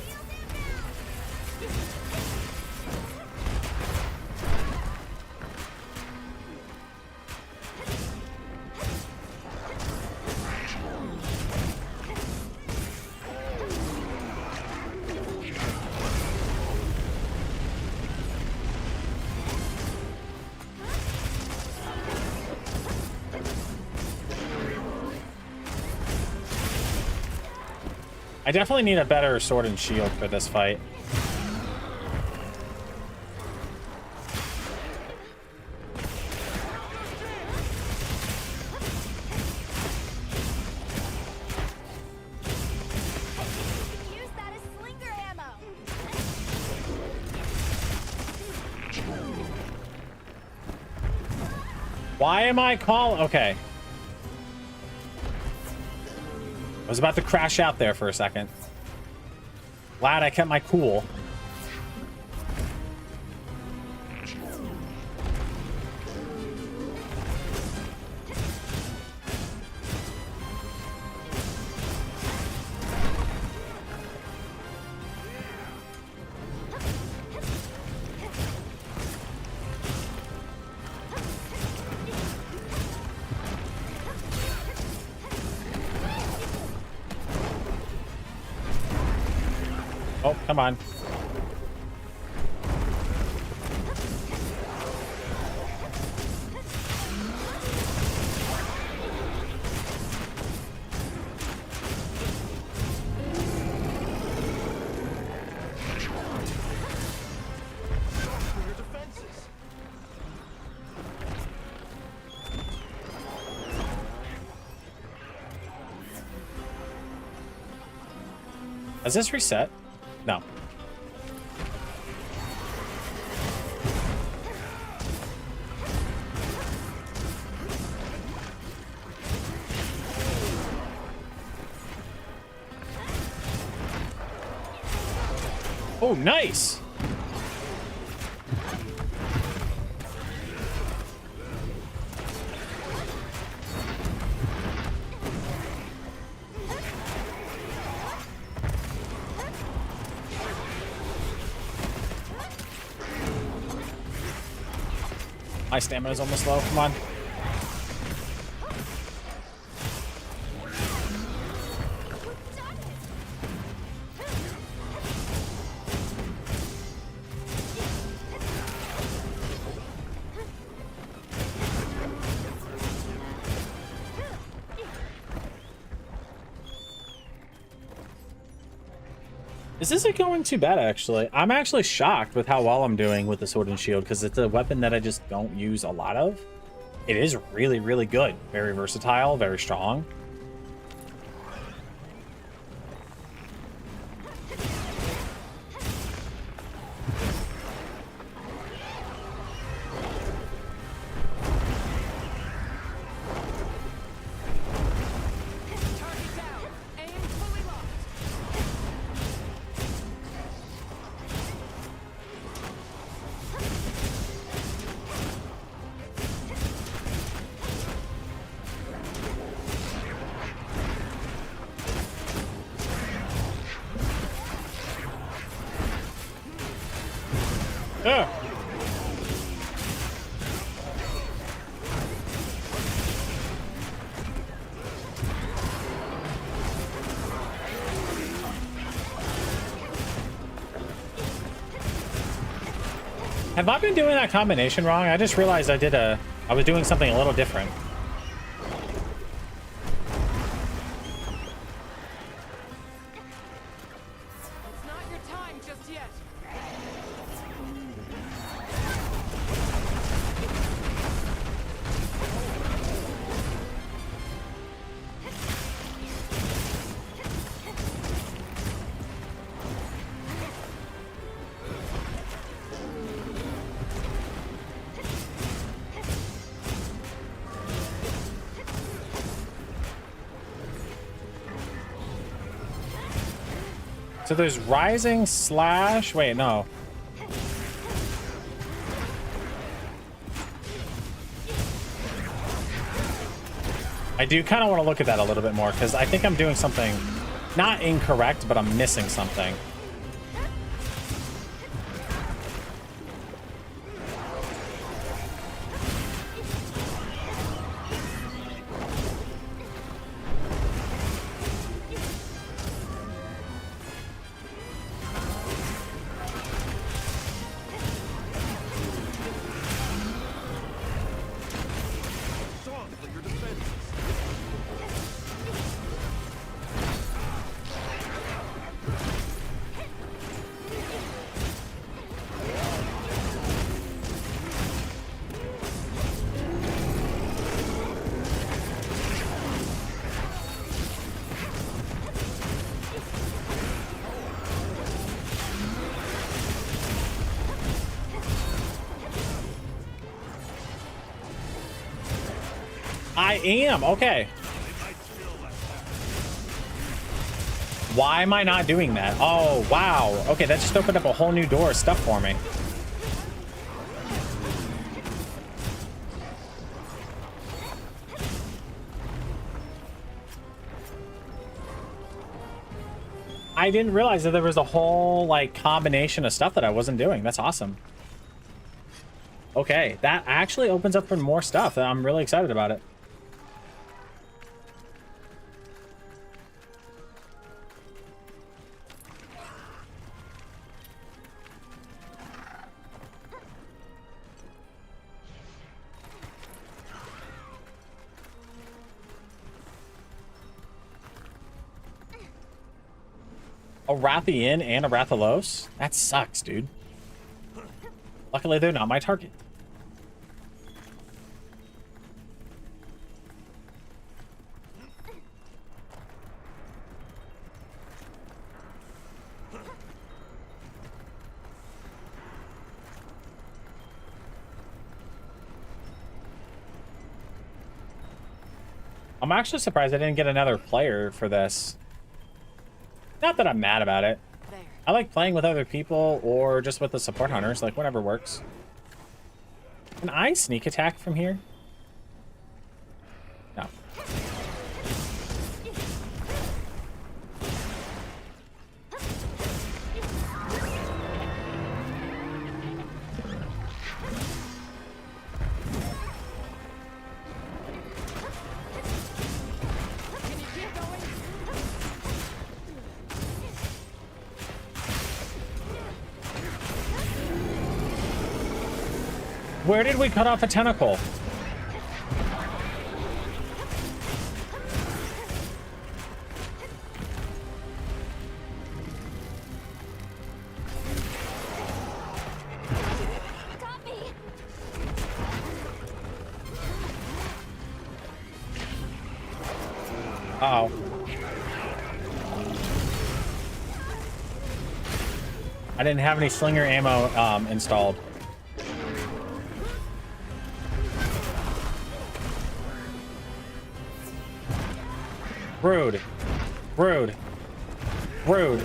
I definitely need a better sword and shield for this fight. Use that as slinger ammo. Why am I calling? Okay. I was about to crash out there for a second. Glad I kept my cool. Oh, come on. Your defenses. Has this reset? No. Oh, nice. My stamina's almost low. Come on. This isn't going too bad, actually. I'm actually shocked with how well I'm doing with the sword and shield, because it's a weapon that I just don't use a lot of. It is really, really good. Very versatile, very strong. Have I been doing that combination wrong? I just realized I was doing something a little different. It's not your time just yet. So there's rising slash. Wait, no. I do kind of want to look at that a little bit more because I think I'm doing something not incorrect, but I'm missing something. I am. Okay. Why am I not doing that? Oh, wow. Okay, that just opened up a whole new door of stuff for me. I didn't realize that there was a whole, like, combination of stuff that I wasn't doing. That's awesome. Okay, that actually opens up for more stuff. I'm really excited about it. A Rathian and a Rathalos? That sucks, dude. Luckily, they're not my target. I'm actually surprised I didn't get another player for this. Not that I'm mad about it. There. I like playing with other people or just with the support hunters, like whatever works. Can I sneak attack from here? No. Can you keep going? Where did we cut off a tentacle? Got me! Uh-oh. I didn't have any slinger ammo installed. Rude. Rude. Rude.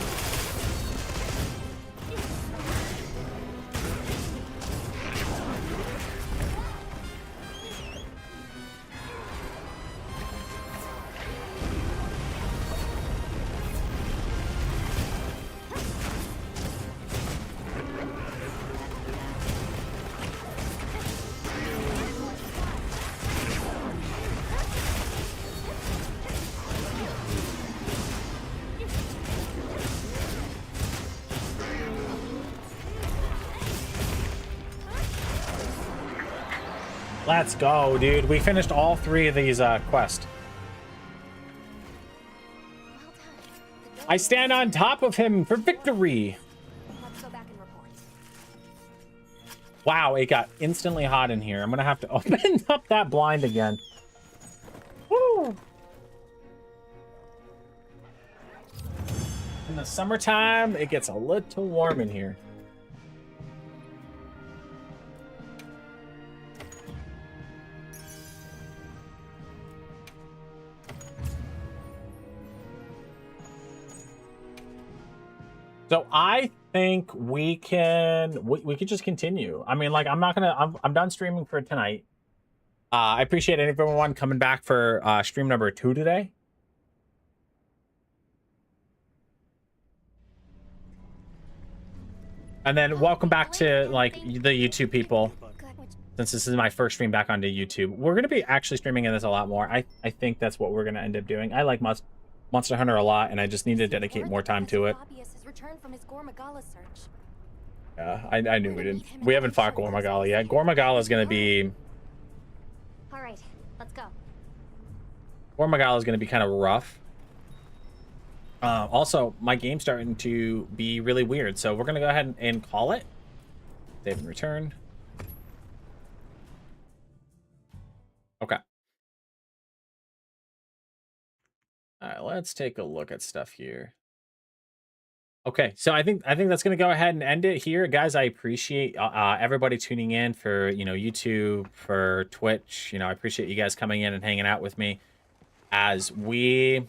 Let's go, dude. We finished all 3 of these quests. Well done. I stand on top of him for victory. Let's go back and report. Wow, it got instantly hot in here. I'm gonna have to open up that blind again. Woo! In the summertime, it gets a little warm in here. So I think we can just continue. I mean, like, I'm done streaming for tonight. I appreciate everyone coming back for stream number 2 today. And then welcome back to like the YouTube people. Since this is my first stream back onto YouTube, we're gonna be actually streaming in this a lot more. I think that's what we're gonna end up doing. I like Monster Hunter a lot, and I just need to dedicate more time to it. Yeah, I knew we didn't. We haven't fought Gormagala yet. Gormagala is gonna be. All right, let's go. Gormagala is gonna be kind of rough. Also, my game's starting to be really weird, so we're gonna go ahead and call it. Save and return. Okay. All right, let's take a look at stuff here. Okay, so I think that's gonna go ahead and end it here, guys. I appreciate everybody tuning in for YouTube, for Twitch. I appreciate you guys coming in and hanging out with me as we.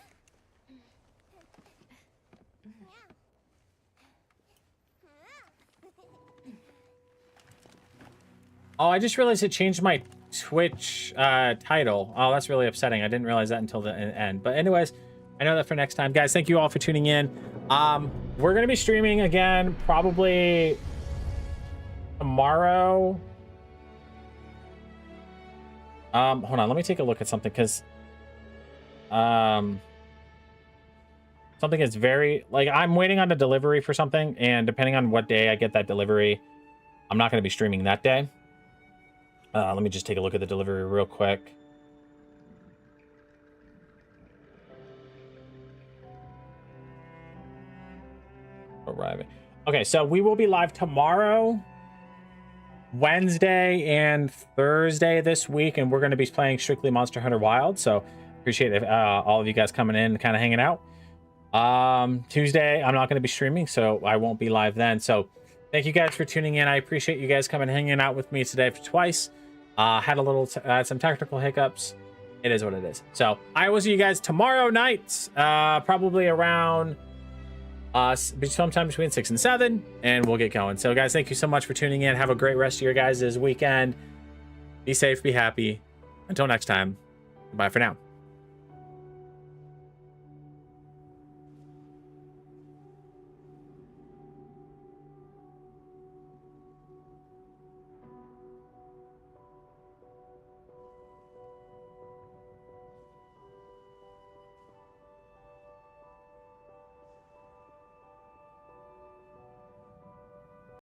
Oh, I just realized it changed my Twitch title. Oh, that's really upsetting. I didn't realize that until the end. But anyways, I know that for next time. Guys, thank you all for tuning in. We're going to be streaming again probably tomorrow. Hold on. Let me take a look at something because something is very... Like, I'm waiting on a delivery for something, and depending on what day I get that delivery, I'm not going to be streaming that day. Let me just take a look at the delivery real quick. Arriving. Okay, so we will be live tomorrow, Wednesday, and Thursday this week, and we're going to be playing strictly Monster Hunter Wild. So appreciate it, all of you guys coming in and kind of hanging out. Tuesday, I'm not going to be streaming, so I won't be live then. So thank you guys for tuning in. I appreciate you guys coming and hanging out with me today for twice. Had a little some technical hiccups. It is what it is. So I will see you guys tomorrow night, probably around sometime between 6 and 7, and we'll get going. So guys, thank you so much for tuning in. Have a great rest of your guys' weekend. Be safe, be happy. Until next time, goodbye for now.